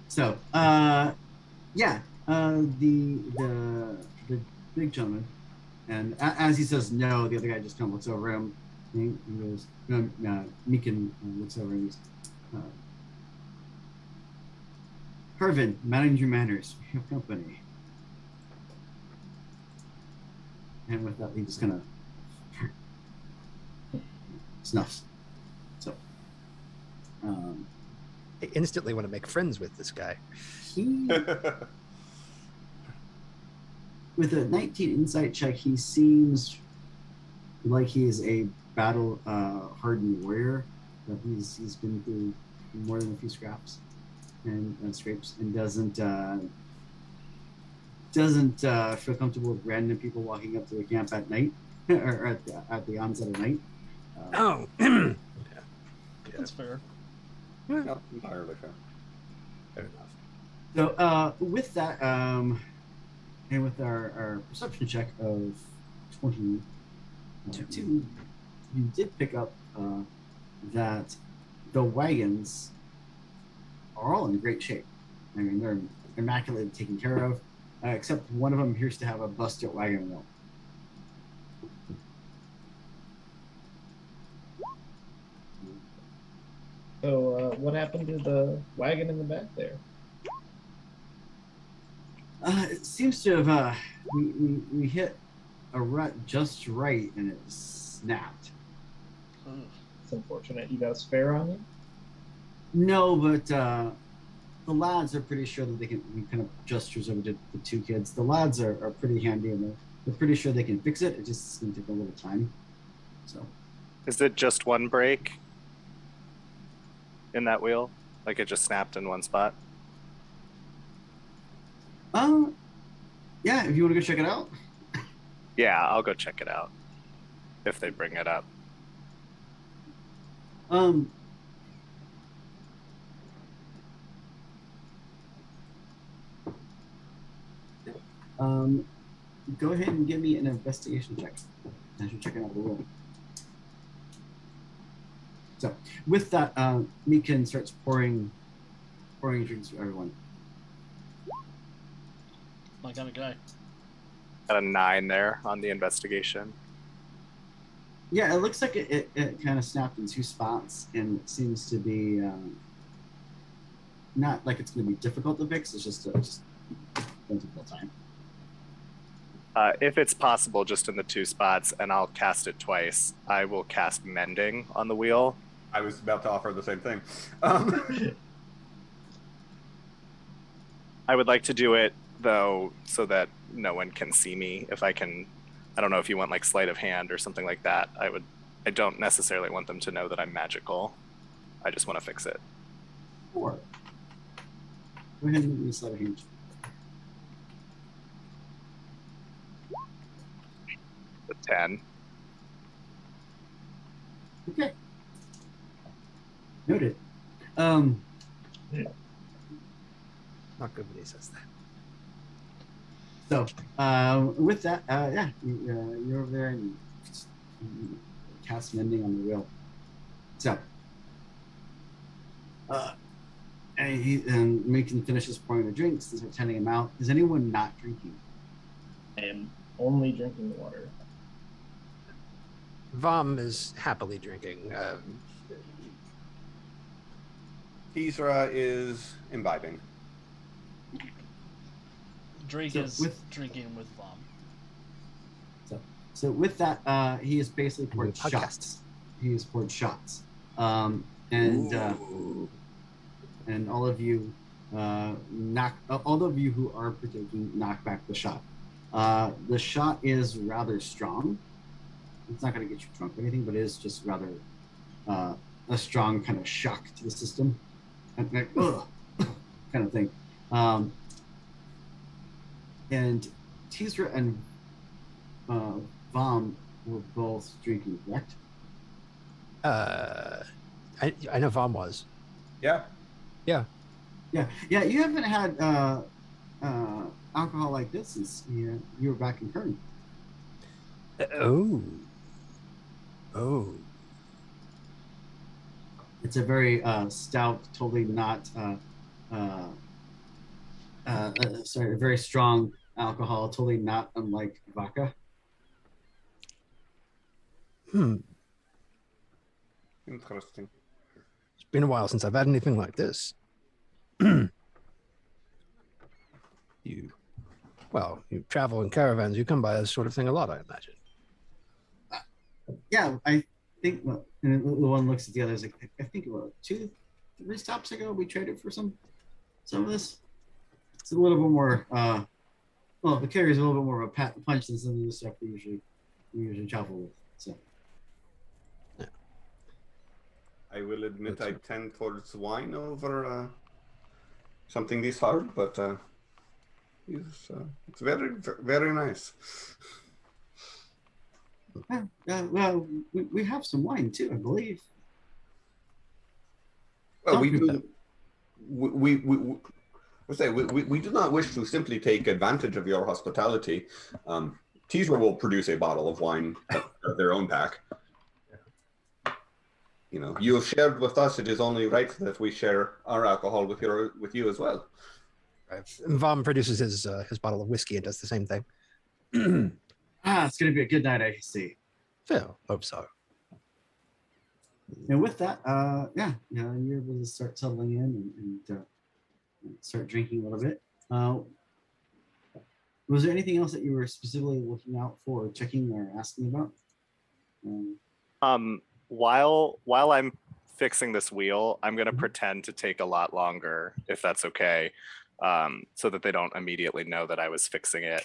Speaker 1: So, yeah, the big gentleman, and as he says no, the other guy just kind of looks over him. And he goes, Meekin looks over and he's, Hervin, manage your manners for your company. And with that, he just kind of snuffs. So,
Speaker 4: I instantly want to make friends with this guy.
Speaker 1: he, with a 19 insight check, he seems like he is a battle hardened warrior. That he's been through more than a few scraps and scrapes, and doesn't feel comfortable with random people walking up to the camp at night or at the onset of night.
Speaker 4: Oh,
Speaker 3: That's fair.
Speaker 6: Not entirely fair.
Speaker 4: fair enough.
Speaker 1: So with that, and with our perception check of 22, you did pick up that the wagons are all in great shape. I mean, they're immaculately taken care of, except one of them appears to have a busted wagon wheel.
Speaker 5: So, what happened to the wagon in the back there?
Speaker 1: It seems to have we hit a rut just right, and it snapped.
Speaker 5: It's unfortunate. You got a spare on you?
Speaker 1: No, but the lads are pretty sure that they can. We kind of gestures over to the two kids. The lads are pretty handy, and they're pretty sure they can fix it. It just going to take a little time. So,
Speaker 2: Is it just one break in that wheel? Like it just snapped in one spot?
Speaker 1: yeah. If you want to go check it out.
Speaker 2: Yeah, I'll go check it out if they bring it up.
Speaker 1: Go ahead and give me an investigation check as you're checking out the room. So, with that, Meekin starts pouring drinks for everyone.
Speaker 3: My kind of guy.
Speaker 2: Got a 9 there on the investigation.
Speaker 1: Yeah, it looks like it kind of snapped in two spots, and it seems to be not like it's going to be difficult to fix. It's just a difficult time.
Speaker 2: If it's possible, just in the 2 spots, and I'll cast it twice, I will cast Mending on the wheel.
Speaker 6: I was about to offer the same thing.
Speaker 2: I would like to do it, though, so that no one can see me. If I can, I don't know if you want like sleight of hand or something like that. I don't necessarily want them to know that I'm magical. I just want to fix it.
Speaker 1: Or go ahead and give me a sleight of hand.
Speaker 2: The 10.
Speaker 1: Okay. Noted.
Speaker 4: Not good when he says that.
Speaker 1: So, with that, yeah, you're over there and you cast Mending on the wheel. So, and Meekin finishes pouring the drinks and starts handing them out. Is anyone not drinking?
Speaker 5: I am only drinking water.
Speaker 4: Vom is happily drinking.
Speaker 6: Tisra is imbibing.
Speaker 3: Drake
Speaker 1: So
Speaker 3: is drinking with Vom.
Speaker 1: So with that, he has basically poured
Speaker 4: Podcast.
Speaker 1: shots. He has poured shots, and all of you all of you who are partaking, knock back the shot. The shot is rather strong. It's not going to get you drunk or anything, but it is just rather a strong kind of shock to the system, and like, ugh, kind of thing. And Tisra and Vom were both drinking, correct?
Speaker 4: I know Vom was.
Speaker 6: Yeah.
Speaker 1: Yeah. You haven't had alcohol like this since you were back in Kern.
Speaker 4: Oh.
Speaker 1: It's a very stout, totally not sorry, a very strong alcohol, totally not unlike vodka.
Speaker 6: Interesting.
Speaker 4: It's been a while since I've had anything like this. You travel in caravans. You come by this sort of thing a lot, I imagine.
Speaker 1: Yeah, I think. Well, and the one looks at the other. Like, I think about 2-3 stops ago, we traded for some of this. It's a little bit more. Well, the carries a little bit more of a punch than some of the stuff we usually travel with. So.
Speaker 4: Yeah.
Speaker 6: I will admit I tend towards wine over something this hard, but it's very, very nice.
Speaker 1: Well, we have some wine too, I believe.
Speaker 6: Well, we do. We do not wish to simply take advantage of your hospitality. Teaser will produce a bottle of wine of their own pack. You know, you have shared with us. It is only right that we share our alcohol with you as well.
Speaker 4: Right. Vom produces his bottle of whiskey and does the same thing.
Speaker 1: It's gonna be a good night, I see.
Speaker 4: Phil, hope so.
Speaker 1: And with that, you're able to start settling in and start drinking a little bit. Was there anything else that you were specifically looking out for, checking, or asking about?
Speaker 2: While I'm fixing this wheel, I'm gonna pretend to take a lot longer, if that's okay, so that they don't immediately know that I was fixing it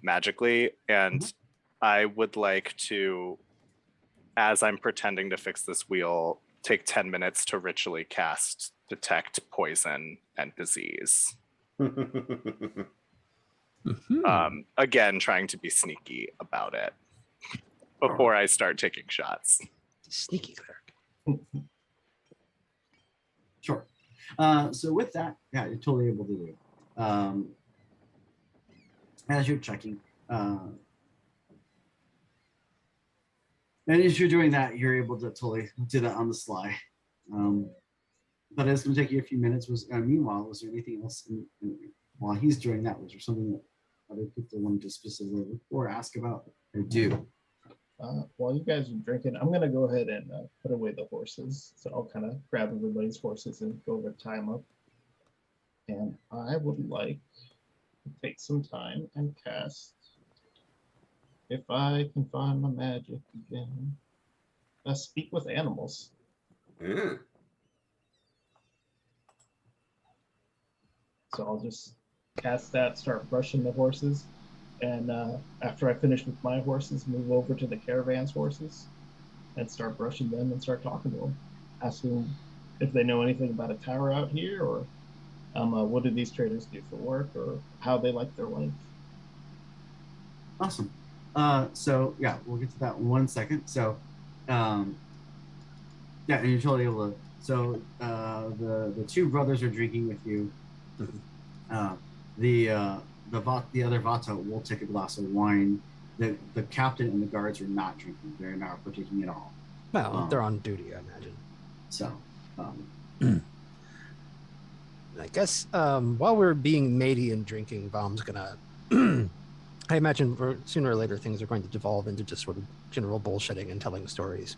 Speaker 2: magically. And I would like to, as I'm pretending to fix this wheel, take 10 minutes to ritually cast Detect Poison and Disease. Again, trying to be sneaky about it before I start taking shots.
Speaker 4: Sneaky cleric.
Speaker 1: Sure. So with that, yeah, you're totally able to do it. As you're checking, and as you're doing that, you're able to totally do that on the sly. But it's going to take you a few minutes. Meanwhile, was there anything else while he's doing that? Was there something that other people wanted to specifically look for, ask about, or do?
Speaker 5: While you guys are drinking, I'm gonna go ahead and put away the horses. So I'll kind of grab everybody's horses and go over tie them up. And I would like to take some time and cast, if I can find my magic again, speak with animals.
Speaker 6: Yeah.
Speaker 5: So I'll just cast that, start brushing the horses. And after I finish with my horses, move over to the caravan's horses and start brushing them and start talking to them, asking if they know anything about a tower out here, or what do these traders do for work, or how they like their life.
Speaker 1: Awesome. So yeah, we'll get to that in 1 second. So and you're totally able to. So the two brothers are drinking with you. The other Vata will take a glass of wine. The captain and the guards are not drinking. They're not partaking at all.
Speaker 4: Well, they're on duty, I imagine.
Speaker 1: So,
Speaker 4: I guess while we're being matey and drinking, Vom's gonna. I imagine sooner or later things are going to devolve into just sort of general bullshitting and telling stories.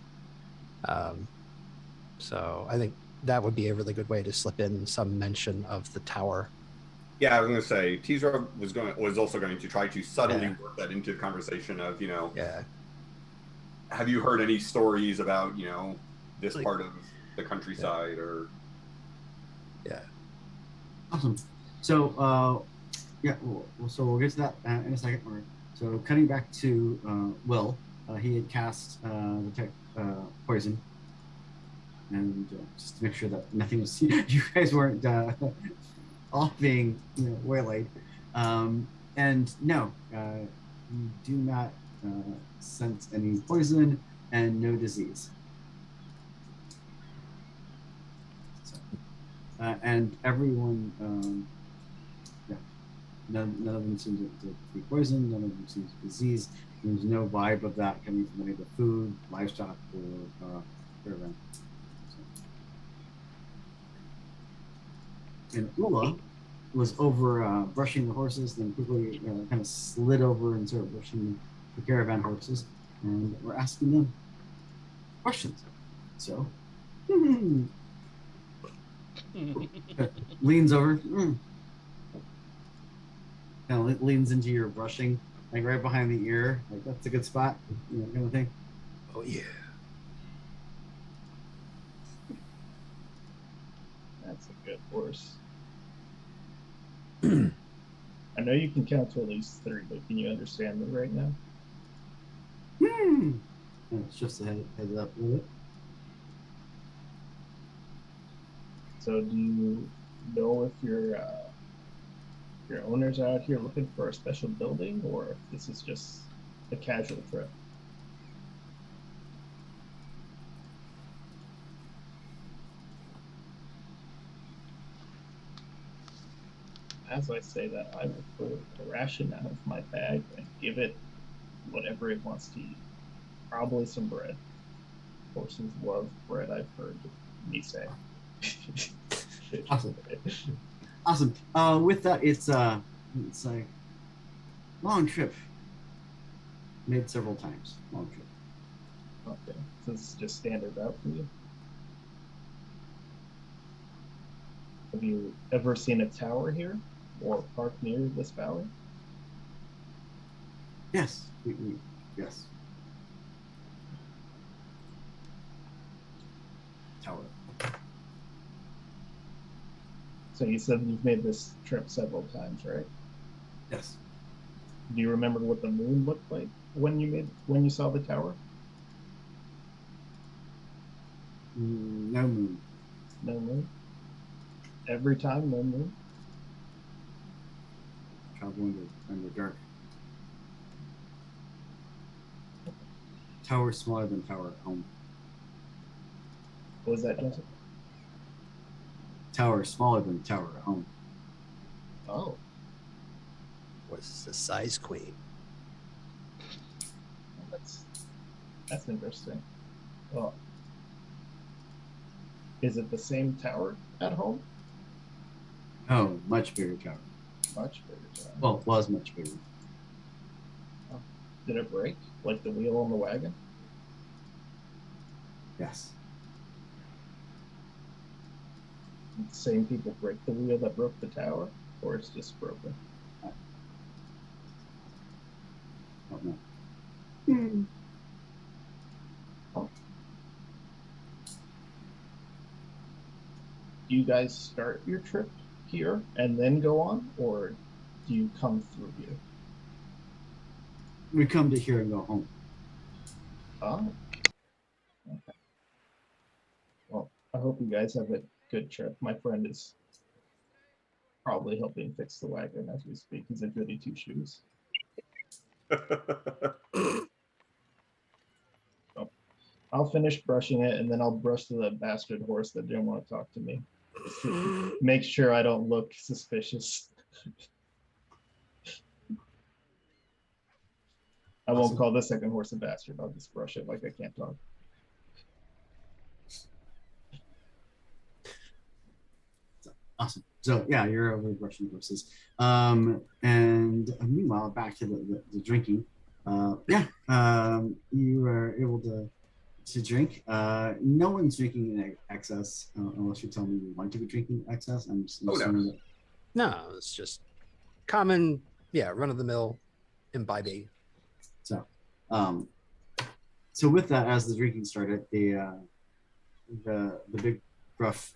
Speaker 4: So I think that would be a really good way to slip in some mention of the tower.
Speaker 6: Yeah, I was going to say, Teaser was also going to try to subtly work that into the conversation of, have you heard any stories about, this part of the countryside or?
Speaker 1: Yeah. Awesome. So, so we'll get to that in a second. So cutting back to Will, he had cast Detect Poison, and just to make sure that nothing was, you guys weren't all being waylaid. And no, you do not sense any poison and no disease. So, and everyone, None of them seem to be poisoned. None of them seem to be diseased. There's no vibe of that coming from any of the food, livestock, or caravan. So. And Ula was over brushing the horses, then quickly kind of slid over and started brushing the caravan horses, and we're asking them questions. So, leans over, kind of leans into your brushing, like right behind the ear, like that's a good spot, kind of thing.
Speaker 4: Oh yeah.
Speaker 5: That's a good horse. I know you can count to at least 3, but can you understand me right now?
Speaker 1: And it's just a head up a little bit.
Speaker 5: So do you know if your owner's out here looking for a special building, or if this is just a casual trip? As I say that, I will pull a ration out of my bag and give it whatever it wants to eat. Probably some bread. Horses love bread, I've heard me say.
Speaker 1: Awesome. Awesome. With that, it's like long trip. Made several times. Long trip.
Speaker 5: Okay, so this is just standard route for you. Have you ever seen a tower here or park near this valley?
Speaker 1: Yes. Yes. Tower.
Speaker 5: So you said you've made this trip several times, right?
Speaker 1: Yes.
Speaker 5: Do you remember what the moon looked like when you saw the tower?
Speaker 1: No moon.
Speaker 5: No moon. Every time, no moon.
Speaker 1: Travel in the dark. Tower smaller than tower at home.
Speaker 5: What was that, Joseph?
Speaker 1: Tower smaller than tower at home.
Speaker 5: Oh,
Speaker 4: Was the size queen.
Speaker 5: that's interesting. Well, is it the same tower at home?
Speaker 1: Oh, much bigger tower.
Speaker 5: Much bigger tower.
Speaker 1: Well, was much bigger.
Speaker 5: Oh. Did it break like the wheel on the wagon?
Speaker 1: Yes.
Speaker 5: The same people break the wheel that broke the tower, or it's just broken?
Speaker 1: Don't know.
Speaker 5: Do you guys start your trip here and then go on, or do you come through here?
Speaker 1: We come to here and go home.
Speaker 5: Oh. Okay. Well, I hope you guys have a good trip. My friend is probably helping fix the wagon as we speak. He's a goody two shoes. So I'll finish brushing it, and then I'll brush the bastard horse that didn't want to talk to me. Make sure I don't look suspicious. I won't call the second horse a bastard. I'll just brush it like I can't talk.
Speaker 1: Awesome. So yeah, you're over brushing horses. And meanwhile, back to the drinking. You are able to drink. No one's drinking in excess unless you tell me you want to be drinking excess. I'm just assuming that.
Speaker 4: No, it's just common, run of the mill imbibing.
Speaker 1: So with that, as the drinking started, the big rough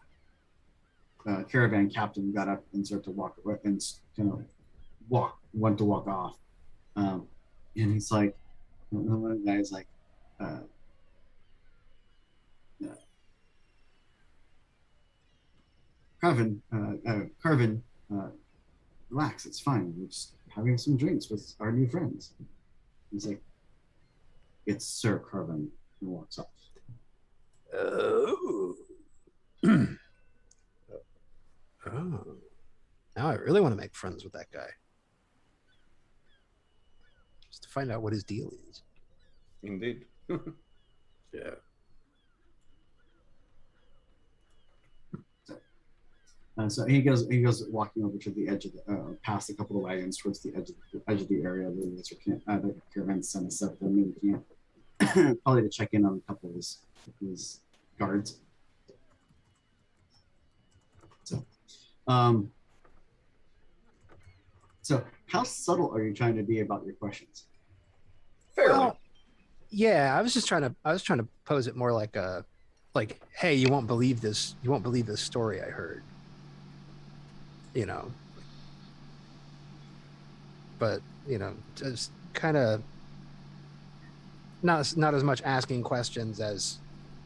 Speaker 1: caravan captain got up and started to walk and went to walk off, and he's like, one of the guys like, Carvin, relax, it's fine. We're just having some drinks with our new friends. He's like, it's Sir Carvin, and walks off.
Speaker 4: Oh. Oh. Now I really want to make friends with that guy. just to find out what his deal is.
Speaker 6: Indeed.
Speaker 4: Yeah.
Speaker 1: So he goes walking over to the edge of the past a couple of wagons towards the edge of the area where the caravan sun is set. Maybe camp, probably to check in on a couple of his guards. So how subtle are you trying to be about your questions?
Speaker 6: Fairly.
Speaker 4: Well, yeah, I was trying to pose it more like hey, you won't believe this story I heard. You know. But, just kind of not as much asking questions as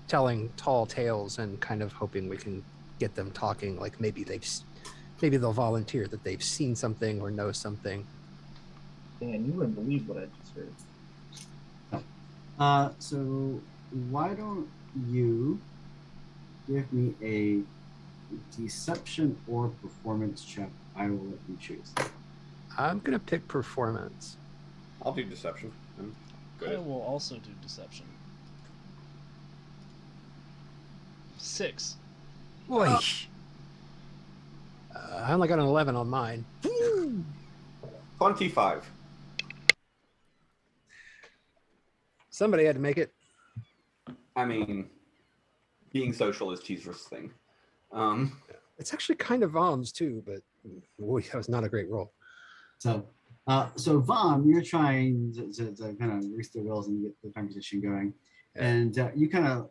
Speaker 4: telling tall tales and kind of hoping we can get them talking, like maybe they'll volunteer that they've seen something or know something.
Speaker 5: Dan, you wouldn't believe what I just heard.
Speaker 1: So why don't you give me a deception or performance check? I will let you choose.
Speaker 4: I'm gonna pick performance.
Speaker 6: I'll do deception. I'm good.
Speaker 3: I will also do deception. 6.
Speaker 4: Boy, I only got an 11 on mine.
Speaker 6: 25.
Speaker 4: Somebody had to make it.
Speaker 6: I mean, being social is Teaser's thing.
Speaker 4: It's actually kind of Vom's too, but boy, that was not a great roll.
Speaker 1: So Vom, you're trying to kind of grease the wheels and get the conversation going, and you kind of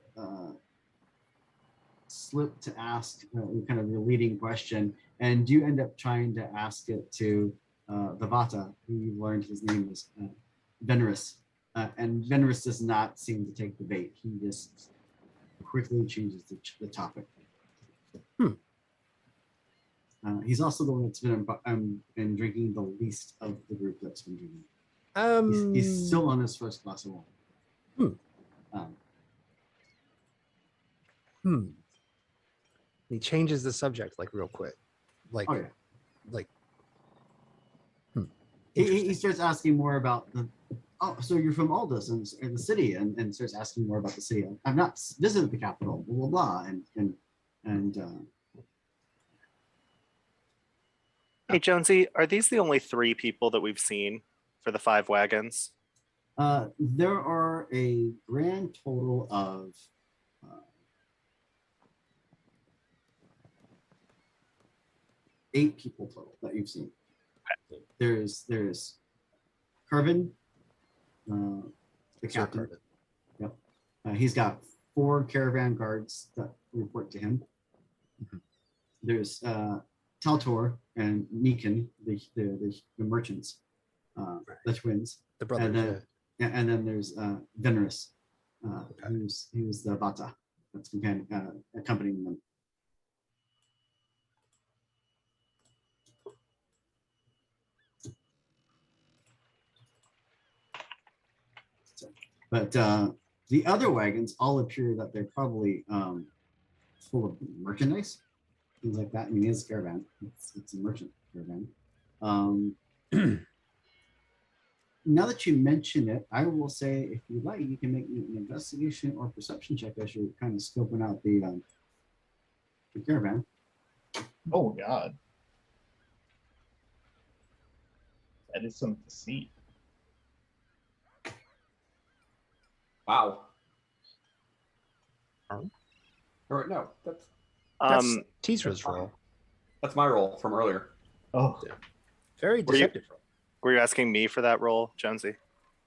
Speaker 1: slip to ask kind of your leading question, and you end up trying to ask it to the Vata, who you learned his name is Venerus, and Venerus does not seem to take the bait. He just quickly changes the topic. He's also the one that's been drinking the least of the group that's been drinking. He's still on his first glass of wine.
Speaker 4: He changes the subject like real quick, like,
Speaker 1: oh yeah,
Speaker 4: like.
Speaker 1: He starts asking more about so you're from Aldous and the city, and starts asking more about the city. I've not visited the capital, blah blah blah, and.
Speaker 2: Hey, Jonesy, are these the only 3 people that we've seen for the 5 wagons?
Speaker 1: There are a grand total of 8 people total that you've seen. Okay. There's Kervin, the captain. Yep. He's got 4 caravan guards that report to him. Mm-hmm. There's Taltor and Meekin, the merchants, the twins,
Speaker 4: the brothers.
Speaker 1: And then there's Venerus, who's the Vata that's accompanying them. But the other wagons all appear that they're probably full of merchandise, things like that. I mean, it's a caravan. It's a merchant caravan. Now that you mention it, I will say, if you like, you can make me an investigation or perception check as you're kind of scoping out the caravan.
Speaker 5: Oh God, that is something to see.
Speaker 6: Wow. Or no,
Speaker 4: that's Teaser's roll.
Speaker 6: That's my roll from earlier.
Speaker 5: Oh,
Speaker 4: yeah. Very deceptive roll.
Speaker 2: Were you asking me for that roll, Jonesy?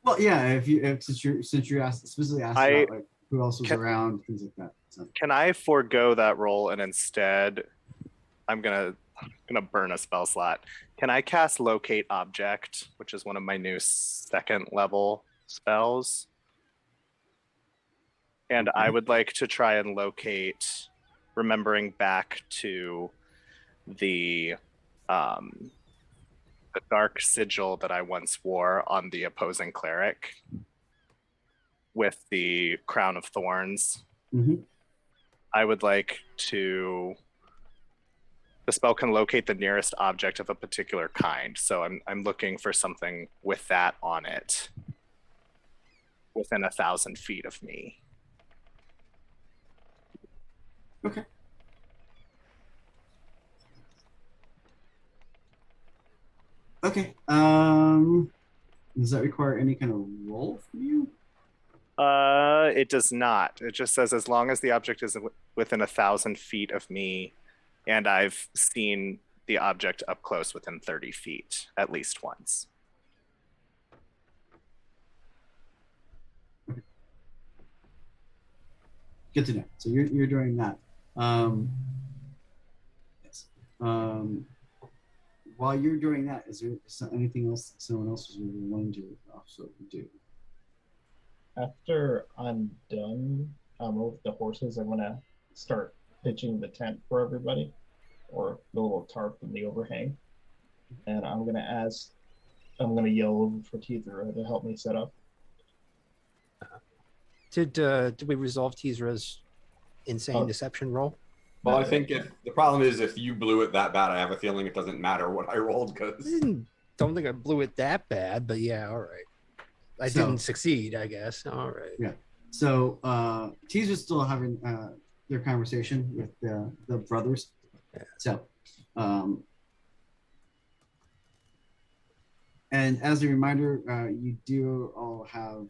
Speaker 1: Well, yeah. Since you specifically asked about like who else was around, things like that. So.
Speaker 2: Can I forego that roll and instead, I'm gonna burn a spell slot. Can I cast Locate Object, which is one of my new 2nd level spells? And I would like to try and locate, remembering back to the dark sigil that I once wore on the opposing cleric with the crown of thorns.
Speaker 1: Mm-hmm.
Speaker 2: I would like to The spell can locate the nearest object of a particular kind. So I'm looking for something with that on it within 1,000 feet of me.
Speaker 1: Okay. Okay. Does that require any kind of roll from you?
Speaker 2: It does not. It just says as long as the object is within 1,000 feet of me, and I've seen the object up close within 30 feet at least once.
Speaker 1: Good to know. So you're doing that. Yes. While you're doing that, is there anything else someone else is wanting to also do?
Speaker 5: After I'm done with the horses, I'm gonna start pitching the tent for everybody, or the little tarp in the overhang, and I'm gonna yell over for Teethra to help me set up.
Speaker 4: Did we resolve Tizra's insane
Speaker 5: Oh.
Speaker 4: deception roll?
Speaker 6: Well, I think the problem is if you blew it that bad, I have a feeling it doesn't matter what I rolled because
Speaker 4: Don't think I blew it that bad, but yeah, all right. I didn't succeed, I guess. All right.
Speaker 1: Yeah. So Teaser's still having their conversation with the brothers.
Speaker 4: Yeah.
Speaker 1: So, and as a reminder, you do all have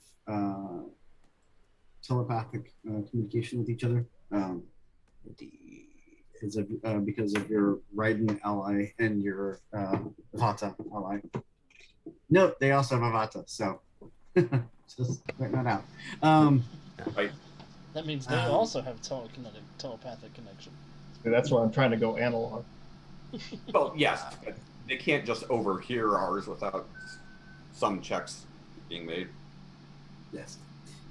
Speaker 1: telepathic communication with each other. Because of your Raiden ally and your Vata ally. No, they also have a Vata, so just pointing that out.
Speaker 6: right.
Speaker 3: That means they also have telepathic connection.
Speaker 5: That's why I'm trying to go analog.
Speaker 6: Well, yes, but they can't just overhear ours without some checks being made.
Speaker 1: Yes.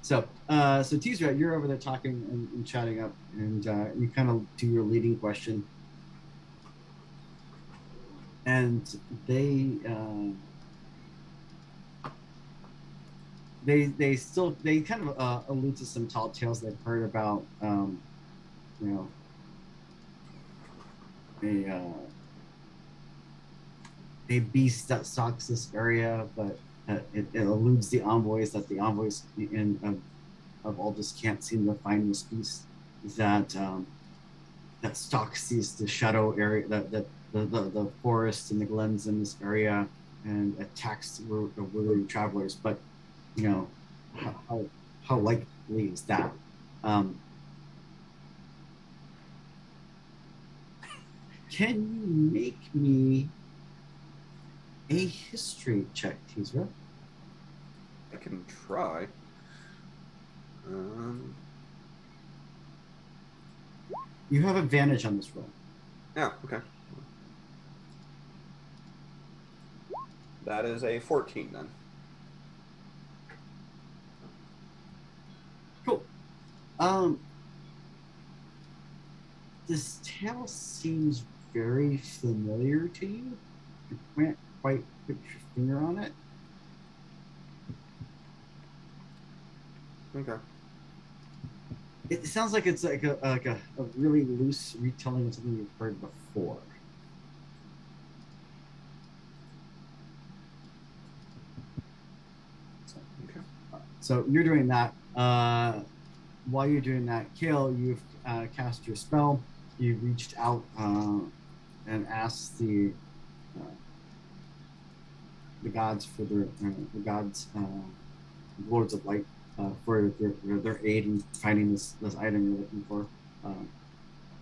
Speaker 1: So, Teaser, you're over there talking and chatting up, and you kind of do your leading question, and they kind of allude to some tall tales they've heard about, a beast that stalks this area, but it eludes the envoys. That the envoys of Aldous can't seem to find this beast that stalks the shadow area, the forests and the glens in this area, and attacks the weary travelers. But how likely is that? Can you make me a history check, Teaser?
Speaker 6: I can try.
Speaker 1: You have advantage on this roll.
Speaker 6: Yeah, okay. That is a 14 then.
Speaker 1: Cool. This tale seems very familiar to you. You can't quite put your finger on it.
Speaker 6: Okay.
Speaker 1: It sounds like it's like a really loose retelling of something you've heard before. So you're doing that. While you're doing that, Kale, you've cast your spell. You reached out and asked the gods for the gods, lords of light, for their aid in finding this item you're looking for,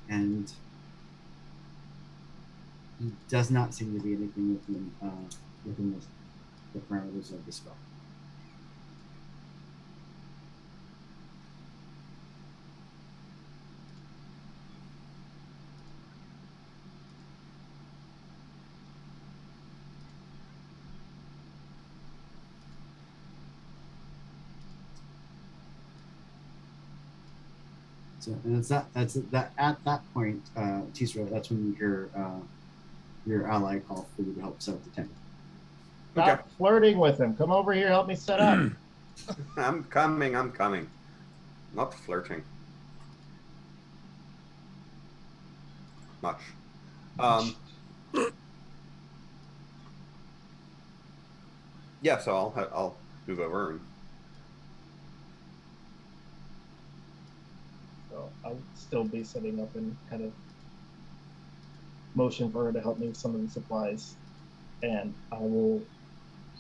Speaker 1: and he does not seem to be anything within the parameters of the spell. So, and it's that at that point, Tisra, that's when you hear your ally call for you to help set up the tent.
Speaker 5: Stop flirting with him. Come over here, help me set up.
Speaker 6: I'm coming. Not flirting. Much. Yeah, so I'll move over and
Speaker 5: So I'll still be setting up and kind of motion for her to help me with some of the supplies, and I will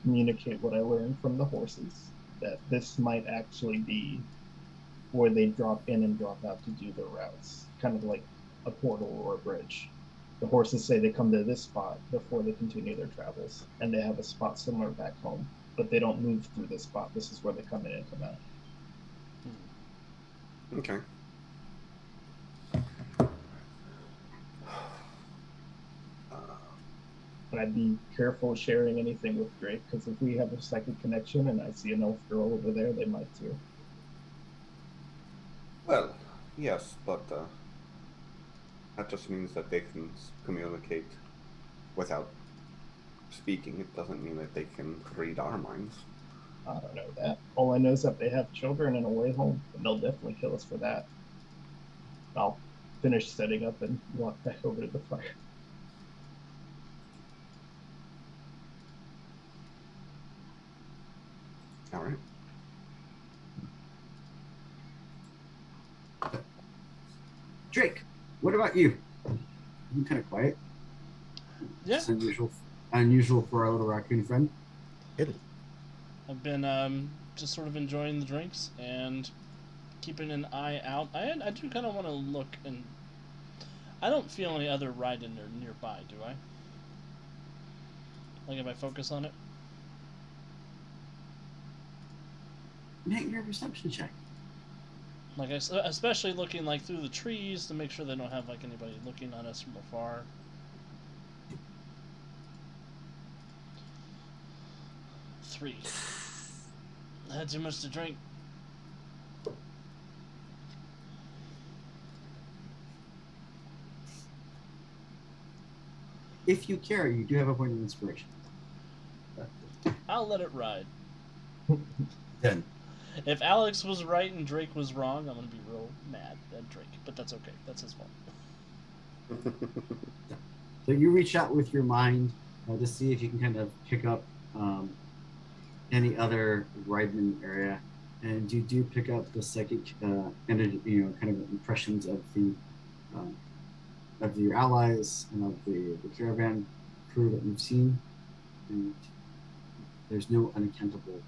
Speaker 5: communicate what I learned from the horses, that this might actually be where they drop in and drop out to do their routes, kind of like a portal or a bridge. The horses say they come to this spot before they continue their travels, and they have a spot similar back home, but they don't move through this spot. This is where they come in and come out.
Speaker 6: okay.
Speaker 5: But I'd be careful sharing anything with Drake, because if we have a psychic connection and I see an elf girl over there, they might too.
Speaker 6: Well, yes, but that just means that they can communicate without speaking. It doesn't mean that they can read our minds.
Speaker 5: I don't know that. All I know is that they have children and a way home, and they'll definitely kill us for that. I'll finish setting up and walk back over to the fire.
Speaker 6: All right.
Speaker 1: Drake, what about you? You're kind of quiet.
Speaker 3: Yeah.
Speaker 1: It's unusual for our little raccoon friend.
Speaker 3: I've been just sort of enjoying the drinks and keeping an eye out. I do kind of want to look, and I don't feel any other ride in there nearby, do I? Like if I focus on it?
Speaker 1: Make your perception check.
Speaker 3: Like especially looking like through the trees to make sure they don't have like anybody looking at us from afar. Three. I had too much to drink.
Speaker 1: If you care, you do have a point of inspiration.
Speaker 3: I'll let it ride.
Speaker 1: 10.
Speaker 3: If Alex was right and Drake was wrong, I'm gonna be real mad at Drake. But that's okay. That's his fault.
Speaker 1: So you reach out with your mind to see if you can kind of pick up any other Rideman area, and you do pick up the psychic energy, kind of impressions of your allies and of the caravan crew that you've seen, and there's no unaccountable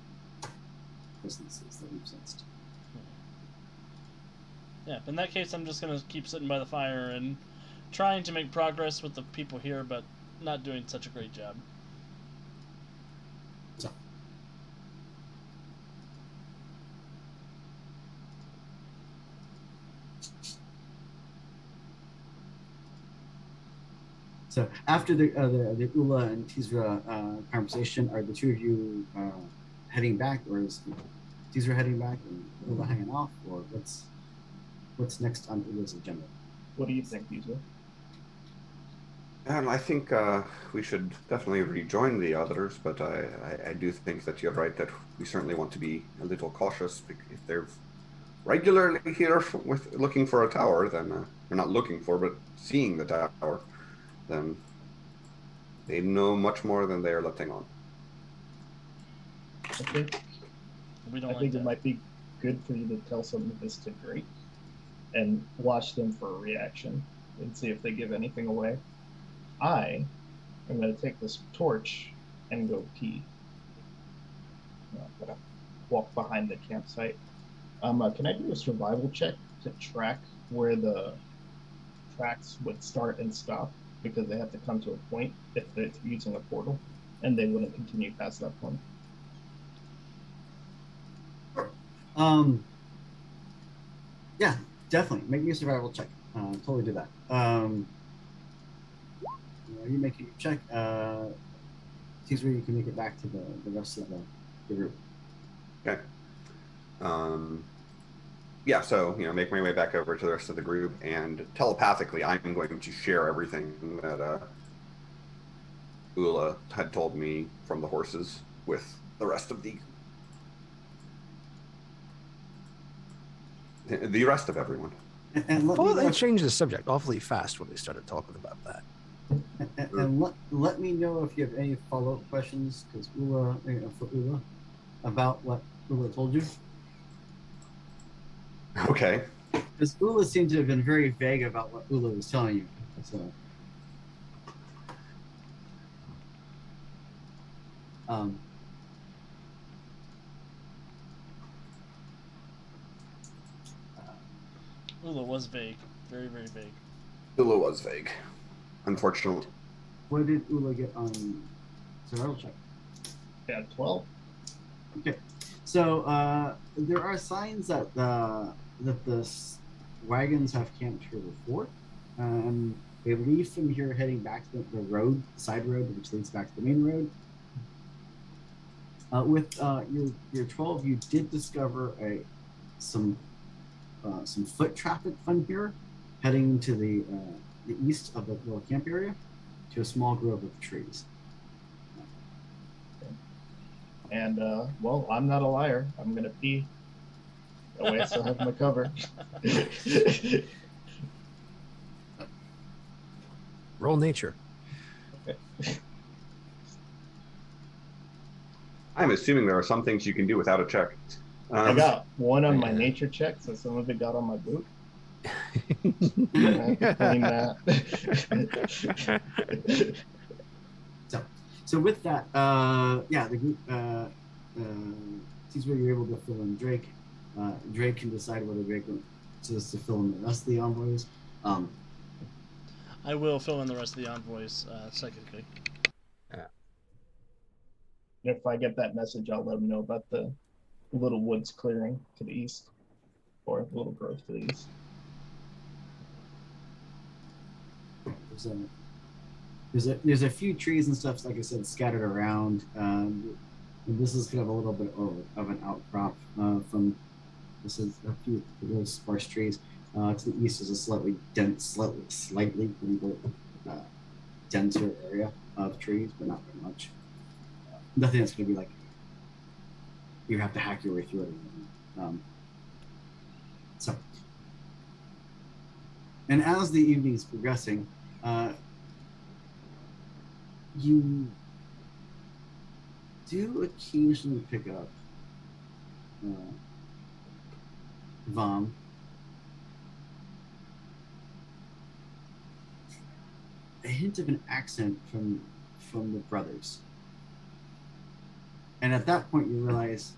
Speaker 1: presences that you've sensed.
Speaker 3: Yeah, in that case, I'm just gonna keep sitting by the fire and trying to make progress with the people here, but not doing such a great job.
Speaker 1: So after the Ula and Tizra conversation, are the two of you heading back, or is Tizra heading back and Ula hanging off, or what's next on Ula's agenda?
Speaker 5: What do you think, Tizra?
Speaker 6: And I think we should definitely rejoin the others, but I do think that you're right that we certainly want to be a little cautious. If they're regularly here looking for a tower, then we're not looking for, but seeing the tower, then they know much more than they are letting on.
Speaker 5: I think it might be good for you to tell some of this to Drake and watch them for a reaction and see if they give anything away. I am going to take this torch and go pee. I'm going to walk behind the campsite. Can I do a survival check to track where the tracks would start and stop? Because they have to come to a point if they're using a portal, and they wouldn't continue past that point.
Speaker 1: Yeah, definitely. Make me a survival check. Totally do that. Are you making a check? Seems where you can make it back to the rest of the group.
Speaker 6: Okay. Yeah, so make my way back over to the rest of the group, and telepathically, I'm going to share everything that Ula had told me from the horses with the rest of the rest of everyone.
Speaker 1: And
Speaker 4: well, they changed the subject awfully fast when they started talking about that.
Speaker 1: And let me know if you have any follow-up questions, because for Ula, about what Ula told you.
Speaker 6: Okay.
Speaker 1: Because Ula seemed to have been very vague about what Ula was telling you. So, um,
Speaker 3: Ula was vague. Very, very vague.
Speaker 6: Ula was vague, unfortunately.
Speaker 1: what did Ula get on survival check?
Speaker 5: Yeah, 12.
Speaker 1: Okay, so there are signs that the wagons have camped here before, and they leave from here heading back to the road, the side road, which leads back to the main road. With your 12, you did discover some foot traffic from here, heading to the east of the little camp area, to a small grove of trees.
Speaker 5: And, well, I'm not a liar. I'm going to pee. That way I still have my cover.
Speaker 4: Roll nature.
Speaker 6: I'm assuming there are some things you can do without a check.
Speaker 5: I got one on my
Speaker 4: Yeah.
Speaker 5: nature check, so some of it got on my boot. I have to clean that.
Speaker 1: So with that, the group sees where you're able to fill in Drake. Drake can decide whether Drake wants to fill in the rest of the envoys.
Speaker 3: I will fill in the rest of the envoys psychically.
Speaker 5: If I get that message, I'll let them know about the little woods clearing to the east, or the little grove to the east.
Speaker 1: There's a few trees and stuff, like I said, scattered around. And this is kind of a little bit of an outcrop from. This is a few of those sparse trees. To the east is a slightly denser area of trees, but not very much. Nothing that's going to be like you have to hack your way through it. And as the evening is progressing, you do occasionally pick up Vom. A hint of an accent from the brothers. And at that point, you realize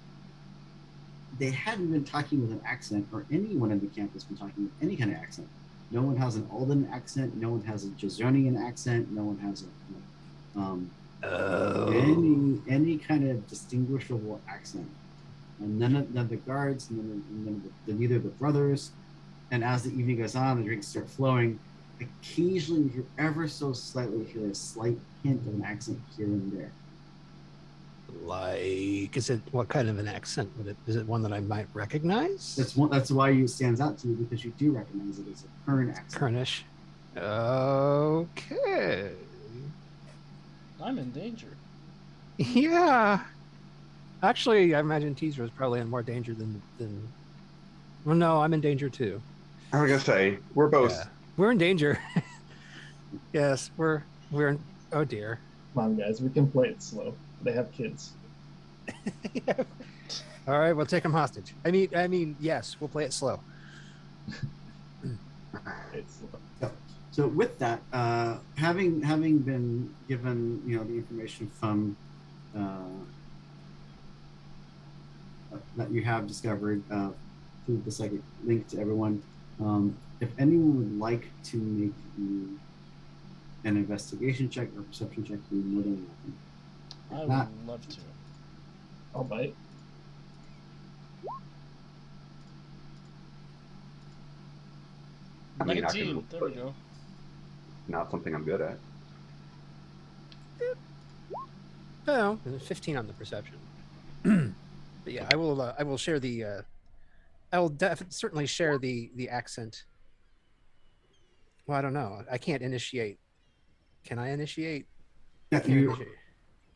Speaker 1: they hadn't been talking with an accent, or anyone in the camp has been talking with any kind of accent. No one has an Alden accent. No one has a Jazonian accent. No one has any kind of distinguishable accent. And none of the guards, neither of the brothers. And as the evening goes on, the drinks start flowing. Occasionally, you ever so slightly hear a slight hint of an accent here and there.
Speaker 4: Like, what kind of an accent would it? Is it one that I might recognize?
Speaker 1: That's why it stands out to you, because you do recognize it as a Kern accent.
Speaker 4: Kernish. Okay.
Speaker 3: I'm in danger.
Speaker 4: Yeah. Actually, I imagine Teaser is probably in more danger than. Well, no, I'm in danger too.
Speaker 6: I was gonna say we're both.
Speaker 4: Yeah. We're in danger. Yes, we're in. Oh dear.
Speaker 5: Come on, guys, we can play it slow. They have kids.
Speaker 4: All right, we'll take them hostage. I mean, yes, we'll play it slow.
Speaker 5: It's slow.
Speaker 1: So with that, having been given the information from that you have discovered through the psychic link to everyone, if anyone would like to make an investigation check or perception check, you're more than welcome.
Speaker 3: I would love to.
Speaker 5: I'll bite.
Speaker 6: I mean,
Speaker 3: 19. There we go.
Speaker 6: Not something I'm good at.
Speaker 4: Oh, 15 on the perception. But yeah, I will share the. I will certainly share the accent. Well, I don't know. I can't initiate. Can I initiate?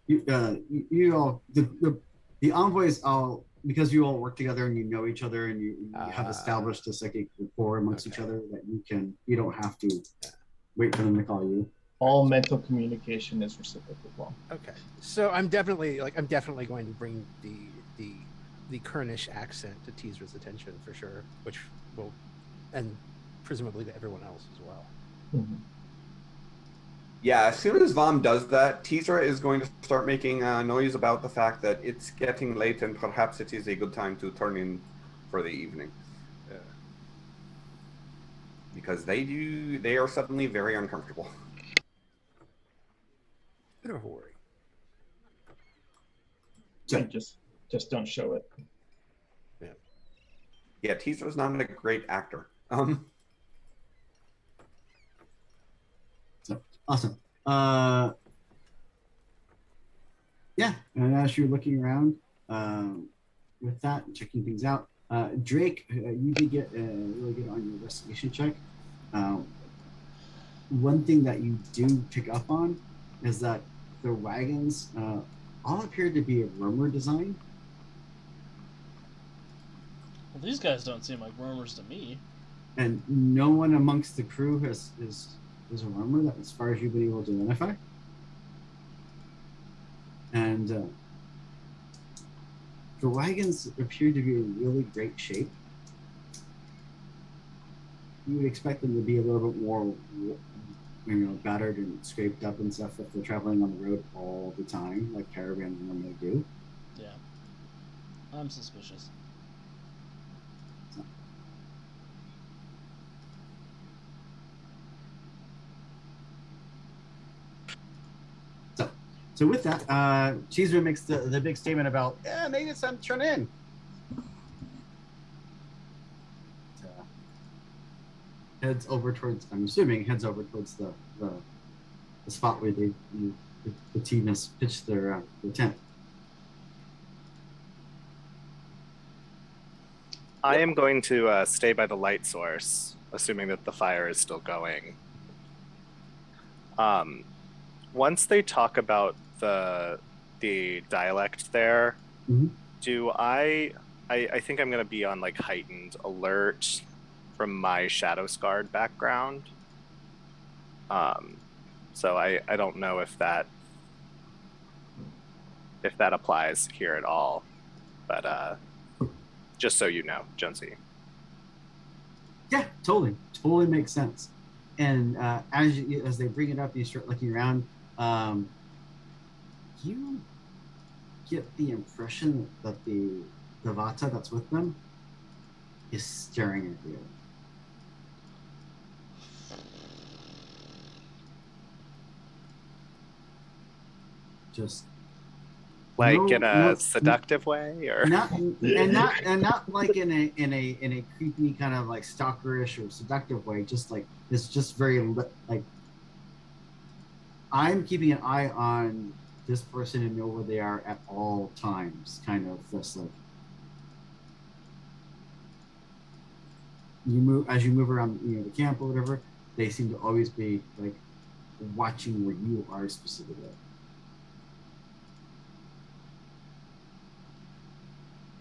Speaker 1: Yeah, you all the envoys all, because you all work together and you know each other and you have established a psychic rapport amongst each other, that you don't have to wait for them to call you.
Speaker 5: all mental communication is reciprocal.
Speaker 4: Okay, so I'm definitely going to bring the Kernish accent to Teezra's attention for sure, which will, and presumably to everyone else as well.
Speaker 5: Mhm.
Speaker 6: Yeah, as soon as Vom does that, Teezra is going to start making noise about the fact that it's getting late and perhaps it is a good time to turn in for the evening. Because they are suddenly very uncomfortable.
Speaker 4: Bit of a worry.
Speaker 5: So just don't show it.
Speaker 6: Yeah, Teezra's not a great actor.
Speaker 1: So awesome. Yeah, and as you're looking around with that and checking things out, Drake, you did get really good on your investigation check. One thing that you do pick up on is that the wagons all appear to be of roamer design.
Speaker 3: Well, these guys don't seem like roamers to me.
Speaker 1: And no one amongst the crew is a roamer, that as far as you've been able to identify. And the wagons appear to be in really great shape. You would expect them to be a little bit more, battered and scraped up and stuff if they're traveling on the road all the time, like caravans normally do.
Speaker 3: Yeah. I'm suspicious.
Speaker 1: So with that, Cheeseman makes the big statement about, yeah, maybe it's time to turn in. Heads over towards, I'm assuming, heads over towards the spot where the team has pitched their tent.
Speaker 2: I am going to stay by the light source, assuming that the fire is still going. Once they talk about the dialect there, do I think I'm going to be on like heightened alert from my shadow scarred background. So I don't know if that applies here at all, but just so you know, Jonesy.
Speaker 1: Yeah, totally makes sense. And as they bring it up, you start looking around. You get the impression that the Vata that's with them is staring at you. Just
Speaker 2: like in a seductive way, or
Speaker 1: not like in a creepy kind of like stalkerish or seductive way. Just like it's just very like I'm keeping an eye on this person and know where they are at all times. Kind of just like as you move around, the camp or whatever. They seem to always be like watching where you are specifically.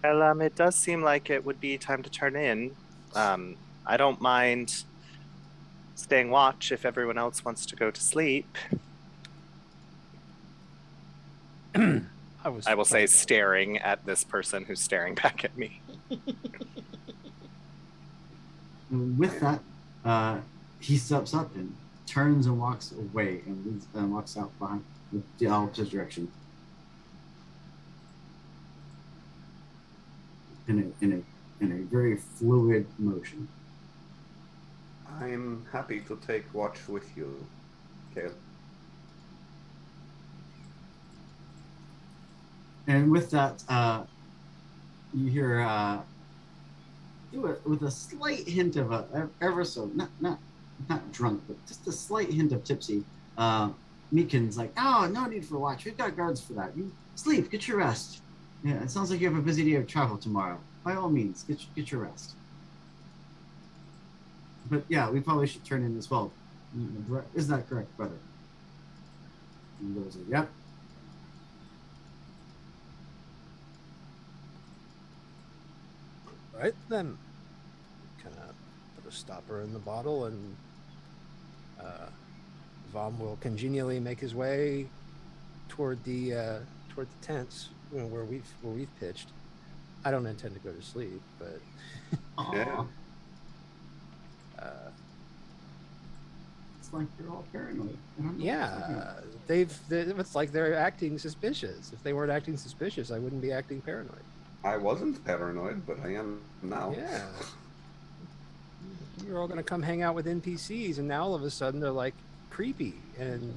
Speaker 2: Well, it does seem like it would be time to turn in. I don't mind staying watch if everyone else wants to go to sleep. I will say, staring at this person who's staring back at me.
Speaker 1: With that, he steps up and turns and walks away and walks out behind the opposite direction. In a very fluid motion.
Speaker 6: I'm happy to take watch with you, Kale.
Speaker 1: And with that, you hear with a slight hint of ever so not drunk, but just a slight hint of tipsy. Meekin's like, oh, no need for watch. We've got guards for that. You sleep, get your rest. Yeah, it sounds like you have a busy day of travel tomorrow. By all means, get your rest. But yeah, we probably should turn in as well. Is that correct, brother? And goes, yep.
Speaker 4: Right then, kind of put a stopper in the bottle and Vom will congenially make his way toward the tents, where we've pitched. I don't intend to go to sleep, but
Speaker 1: Aw,
Speaker 4: uh,
Speaker 1: it's like they're all paranoid. I don't know what you're talking
Speaker 4: yeah, it's like they're acting suspicious. If they weren't acting suspicious, I wouldn't be acting paranoid.
Speaker 6: I wasn't paranoid, but I am now.
Speaker 4: Yeah. You're all going to come hang out with NPCs, and now all of a sudden they're like creepy and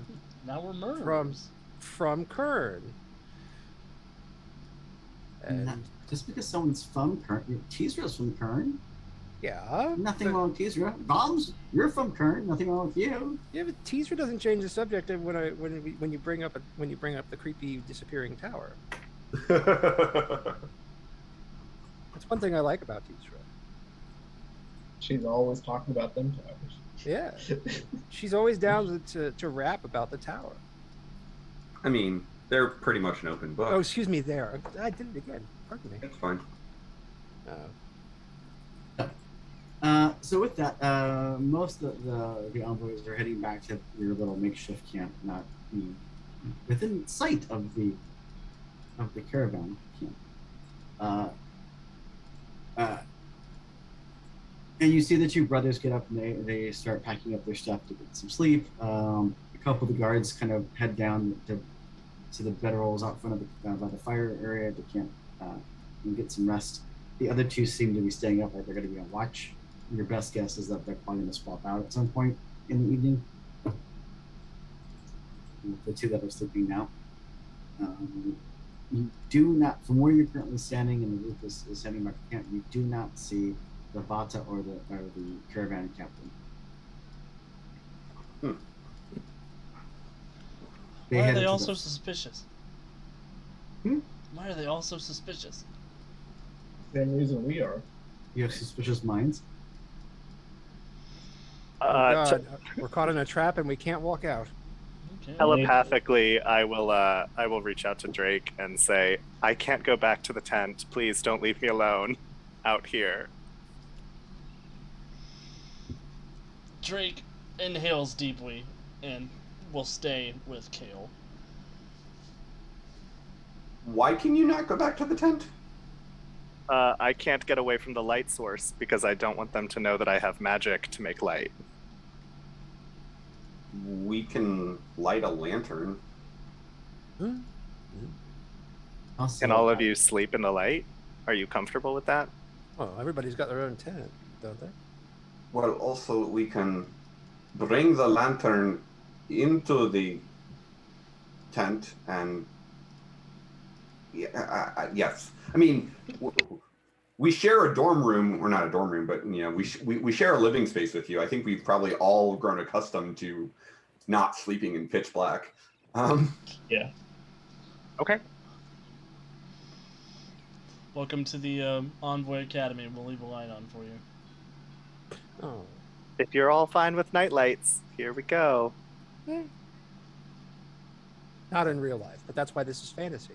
Speaker 3: Now we're murderers.
Speaker 4: from Kern.
Speaker 1: Not-
Speaker 4: And
Speaker 1: just because someone's from Kern, Teesra's from Kern.
Speaker 4: yeah,
Speaker 1: Nothing wrong with Teesra. Bombs, you're from Kern. Nothing wrong with you.
Speaker 4: yeah, but teaser doesn't change the subject of when you bring up the creepy disappearing tower. That's one thing I like about teaser.
Speaker 5: She's always talking about them towers.
Speaker 4: Yeah, she's always down to rap about the tower.
Speaker 6: I mean, they're pretty much an open book.
Speaker 4: Oh, excuse me, there. I did it again. Pardon me.
Speaker 6: It's fine.
Speaker 1: So with that, most of the envoys are heading back to your little makeshift camp, not within sight of the caravan camp. And you see the two brothers get up and they start packing up their stuff to get some sleep. A couple of the guards kind of head down to the bedrolls out front of by the fire area to camp and get some rest. The other two seem to be staying up, like they're going to be on watch. Your best guess is that they're probably going to swap out at some point in the evening. The two that are sleeping now. You do not, from where you're currently standing and the roof is heading back to camp, you do not see the Vata or the caravan captain.
Speaker 3: Why are
Speaker 1: headed
Speaker 3: they
Speaker 1: to
Speaker 3: all
Speaker 1: the-
Speaker 3: so suspicious?
Speaker 1: Hmm?
Speaker 3: Why are they all so suspicious?
Speaker 5: Same reason we are.
Speaker 1: You have suspicious minds.
Speaker 4: Oh God, we're caught in a trap and we can't walk out.
Speaker 3: Okay.
Speaker 2: Telepathically, I will reach out to Drake and say, I can't go back to the tent. Please don't leave me alone out here.
Speaker 3: Drake inhales deeply and will stay with Kale.
Speaker 6: Why can you not go back to the tent?
Speaker 2: I can't get away from the light source because I don't want them to know that I have magic to make light.
Speaker 6: We can light a lantern.
Speaker 1: Also,
Speaker 2: Can all of you sleep in the light? Are you comfortable with that?
Speaker 4: Well, everybody's got their own tent, don't they?
Speaker 6: Well, also we can bring the lantern into the tent and yes. I mean, we share a dorm room, or not a dorm room, but we share a living space with you. I think we've probably all grown accustomed to not sleeping in pitch black.
Speaker 5: Yeah.
Speaker 2: Okay.
Speaker 3: Welcome to the Envoy Academy. We'll leave a light on for you.
Speaker 4: Oh,
Speaker 2: If you're all fine with night lights, here we go.
Speaker 4: not in real life, but that's why this is fantasy.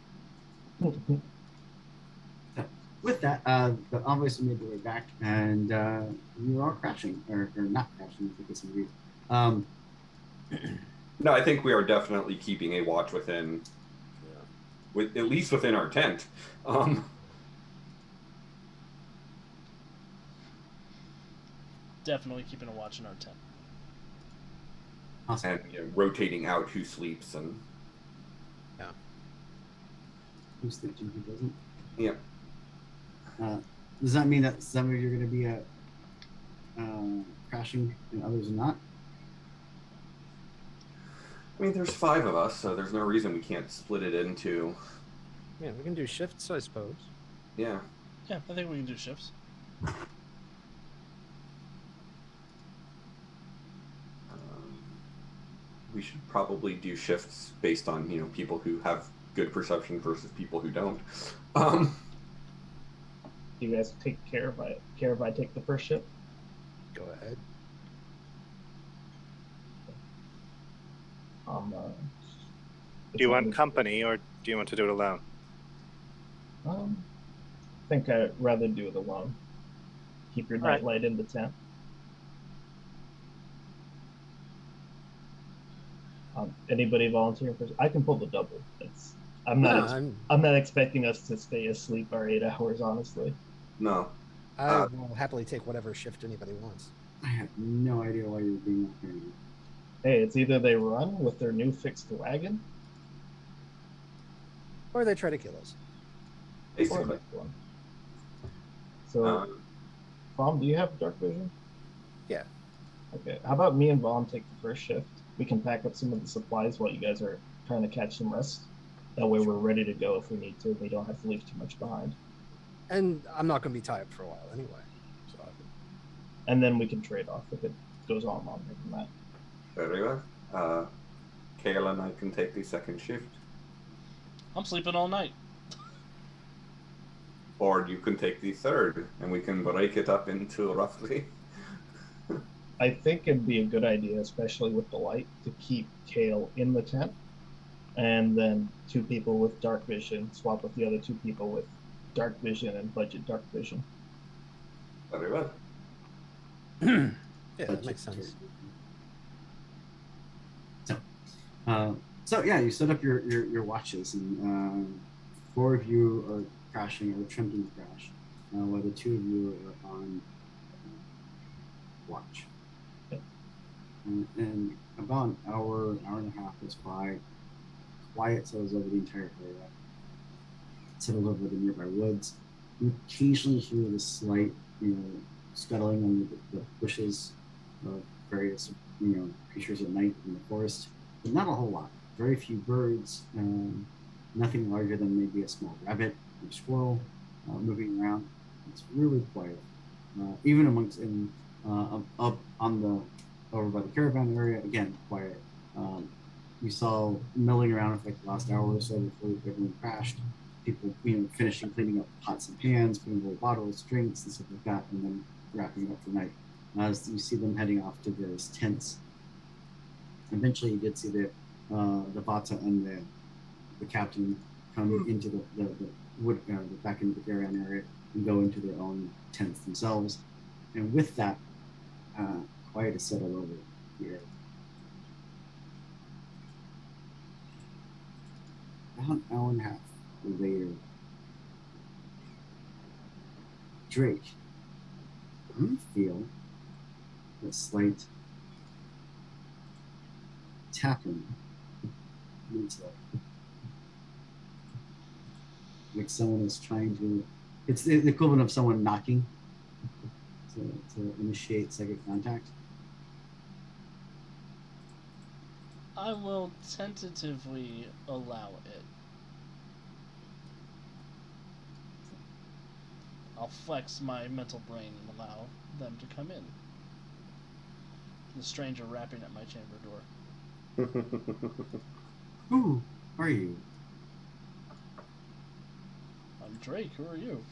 Speaker 1: with that, the envoys made their way back, and you are crashing, or not crashing, I guess indeed.
Speaker 6: No, I think we are definitely keeping a watch within, with at least within our tent.
Speaker 3: Definitely keeping a watch in our tent.
Speaker 1: Awesome.
Speaker 6: And rotating out who sleeps and
Speaker 1: Who sleeps and who doesn't?
Speaker 6: Yep.
Speaker 1: Does that mean that some of you are going to be crashing and others are not?
Speaker 6: I mean, there's 5 of us, so there's no reason we can't split it into.
Speaker 4: Yeah, we can do shifts, I suppose.
Speaker 6: Yeah.
Speaker 3: Yeah, I think we can do shifts.
Speaker 6: We should probably do shifts based on people who have good perception versus people who don't.
Speaker 5: Do you guys care if I take the first ship?
Speaker 4: Go ahead.
Speaker 2: Do you want company or do you want to do it alone?
Speaker 5: I think I'd rather do it alone. Keep your
Speaker 2: Alright.
Speaker 5: nightlight in the tent. Anybody volunteering for? I can pull the double. I'm
Speaker 4: No,
Speaker 5: not. I'm not expecting us to stay asleep our 8 hours, honestly.
Speaker 6: No.
Speaker 4: I will happily take whatever shift anybody wants.
Speaker 1: I have no idea why you're being up here.
Speaker 5: Hey, it's either they run with their new fixed wagon,
Speaker 4: Or they try to kill us.
Speaker 5: or
Speaker 6: Basically.
Speaker 5: that one. So, Vom, do you have dark vision?
Speaker 4: Yeah.
Speaker 5: Okay. How about me and Vom take the first shift? We can pack up some of the supplies while you guys are trying to catch some rest. That way, we're ready to go if we need to. We don't have to leave too much behind.
Speaker 4: And I'm not going to be tied up for a while anyway. So.
Speaker 5: And then we can trade off if it goes on longer than that.
Speaker 6: Very well. Kale and I can take the second shift.
Speaker 3: I'm sleeping all night.
Speaker 6: Or you can take the third, and we can break it up into roughly.
Speaker 5: I think it'd be a good idea, especially with the light, to keep Kale in the tent, and then 2 people with dark vision swap with the other 2 people with dark vision and budget dark vision.
Speaker 6: Very well.
Speaker 4: Yeah, that makes sense.
Speaker 1: So yeah, you set up your watches, and 4 of you are crashing or attempting to crash, while the 2 of you are on watch. And about an hour and a half goes by. Quiet settles over the entire area. Settles over the nearby woods. You occasionally hear the slight, scuttling on the bushes of various, creatures at night in the forest, but not a whole lot. Very few birds. Nothing larger than maybe a small rabbit or squirrel moving around. It's really quiet. Even amongst up on the over by the caravan area, again quiet. You saw milling around for like the last hour or so before everyone crashed. People, finishing cleaning up pots and pans, putting away bottles, drinks, and stuff like that, and then wrapping up for night. As you see them heading off to various tents. Eventually, you did see the Vata and the captain come into the wood, back into the caravan area and go into their own tents themselves. And with that, quiet is settled over here. About an hour and a half later, Drake, you feel a slight tapping mentally. Like someone is trying to, it's the equivalent of someone knocking to initiate psychic contact.
Speaker 3: I will tentatively allow it. I'll flex my mental brain and allow them to come in. The stranger rapping at my chamber door.
Speaker 1: Who are you?
Speaker 3: I'm Drake. Who are you?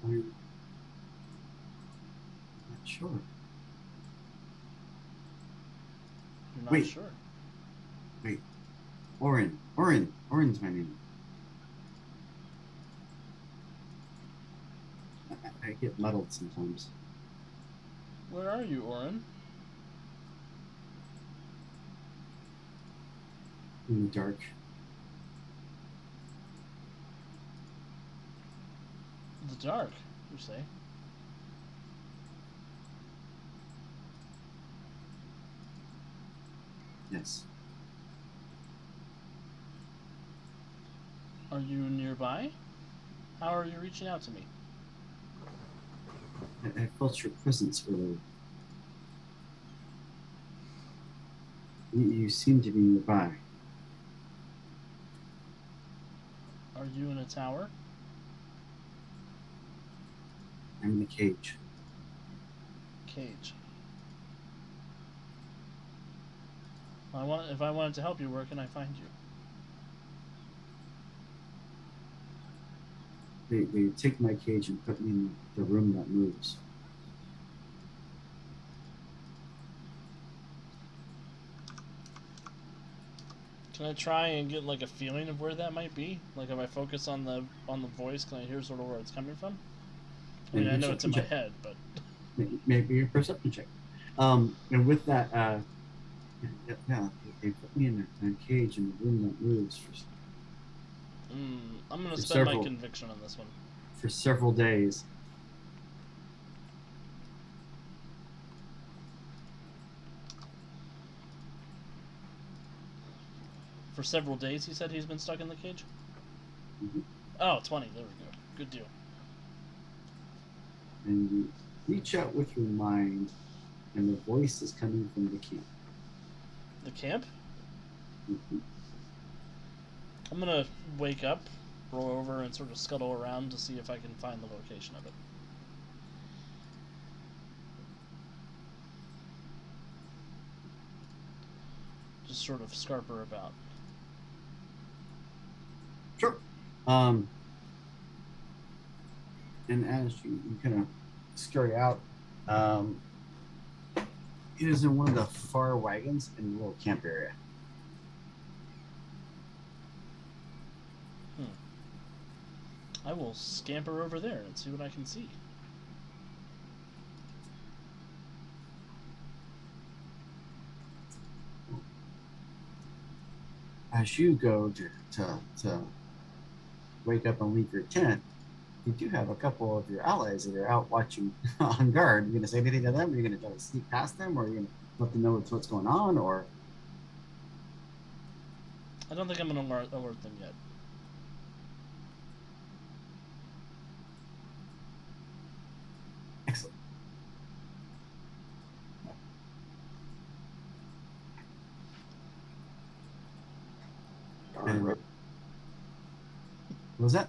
Speaker 1: I'm not sure.
Speaker 3: You're not
Speaker 1: Wait.
Speaker 3: sure.
Speaker 1: Wait. Orin's my name. I get muddled sometimes.
Speaker 3: Where are you, Orin?
Speaker 1: In the dark.
Speaker 3: The dark, you say?
Speaker 1: Yes.
Speaker 3: Are you nearby? How are you reaching out to me?
Speaker 1: I felt your presence earlier. You seem to be nearby.
Speaker 3: Are you in a tower?
Speaker 1: I'm in the cage.
Speaker 3: Cage. If I wanted to help you, where can I find you?
Speaker 1: They take my cage and put me in the room that moves.
Speaker 3: Can I try and get like a feeling of where that might be? Like if I focus on the voice, can I hear sort of where it's coming from? I mean, I know it's in my head, but
Speaker 1: maybe a perception check. And with that, yeah, they put me in a cage in a room that moves
Speaker 3: I'm gonna
Speaker 1: For
Speaker 3: spend my
Speaker 1: several-
Speaker 3: conviction on this one.
Speaker 1: for several days.
Speaker 3: For several days, he said he's been stuck in the cage.
Speaker 1: Mhm.
Speaker 3: Oh, 20. There we go. Good deal.
Speaker 1: And you reach out with your mind, and the voice is coming from the camp.
Speaker 3: The camp?
Speaker 1: Mhm.
Speaker 3: I'm gonna wake up, roll over, and sort of scuttle around to see if I can find the location of it. Just sort of scarper about.
Speaker 1: Sure. And as you kind of scurry out, it is in one of the far wagons in the little camp area.
Speaker 3: I will scamper over there and see what I can see.
Speaker 1: As you go to wake up and leave your tent, you do have a couple of your allies that are out watching on guard. Are you going to say anything to them? Are you going to try to sneak past them? Or are you going to let them know what's going on? Or
Speaker 3: I don't think I'm gonna alert them yet.
Speaker 1: excellent.
Speaker 6: Darn
Speaker 1: And-
Speaker 6: rogue.
Speaker 1: What was that?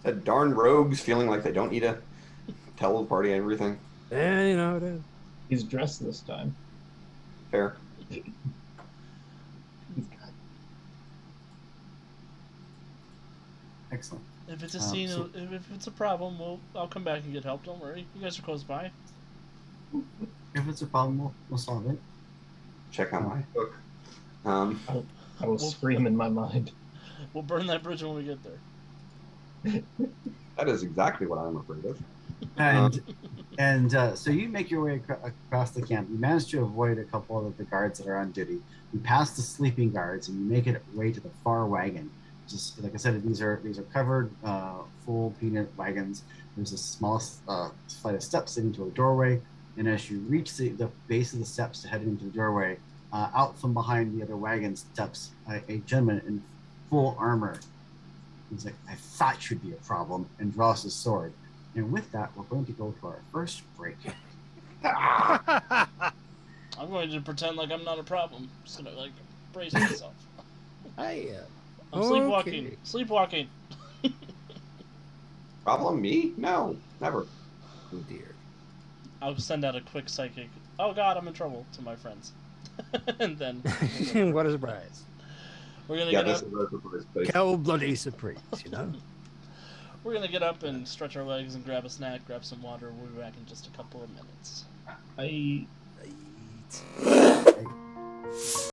Speaker 6: That darn rogues feeling like they don't need to tell the party everything.
Speaker 4: Yeah, you know it is.
Speaker 5: He's dressed this time.
Speaker 6: Fair.
Speaker 5: He's got
Speaker 1: Excellent.
Speaker 3: If it's a
Speaker 1: Um,
Speaker 3: scene,
Speaker 1: so-
Speaker 3: if it's a problem, I'll come back and get help. Don't worry. You guys are close by.
Speaker 1: If it's a problem, we'll solve it.
Speaker 6: Check out my book.
Speaker 5: I will scream in my mind.
Speaker 3: We'll burn that bridge when we get there.
Speaker 6: That is exactly what I'm afraid of.
Speaker 1: And so you make your way across the camp. You manage to avoid a couple of the guards that are on duty. You pass the sleeping guards, and you make it way to the far wagon. Just like I said, these are covered, full peanut wagons. There's a small flight of steps leading to a doorway, and as you reach the base of the steps to head into the doorway, out from behind the other wagon steps a gentleman in full armor. He's like, "I thought you'd be a problem," and draws his sword. And with that, we're going to go to our first break.
Speaker 3: I'm going to pretend like I'm not a problem. Just gonna like brace myself.
Speaker 4: I,
Speaker 3: I'm sleepwalking.
Speaker 4: Okay.
Speaker 3: Sleepwalking.
Speaker 6: Problem me? No, never.
Speaker 4: Oh dear.
Speaker 3: I'll send out a quick psychic. Oh God, I'm in trouble to my friends. And then
Speaker 4: What a surprise.
Speaker 3: we're gonna
Speaker 6: Yeah,
Speaker 3: get
Speaker 6: this
Speaker 3: up.
Speaker 6: is a surprise, but
Speaker 4: Cow bloody surprise, you know?
Speaker 3: We're gonna get up and stretch our legs and grab a snack, grab some water. We'll be back in just a couple of minutes.
Speaker 5: I
Speaker 4: Right.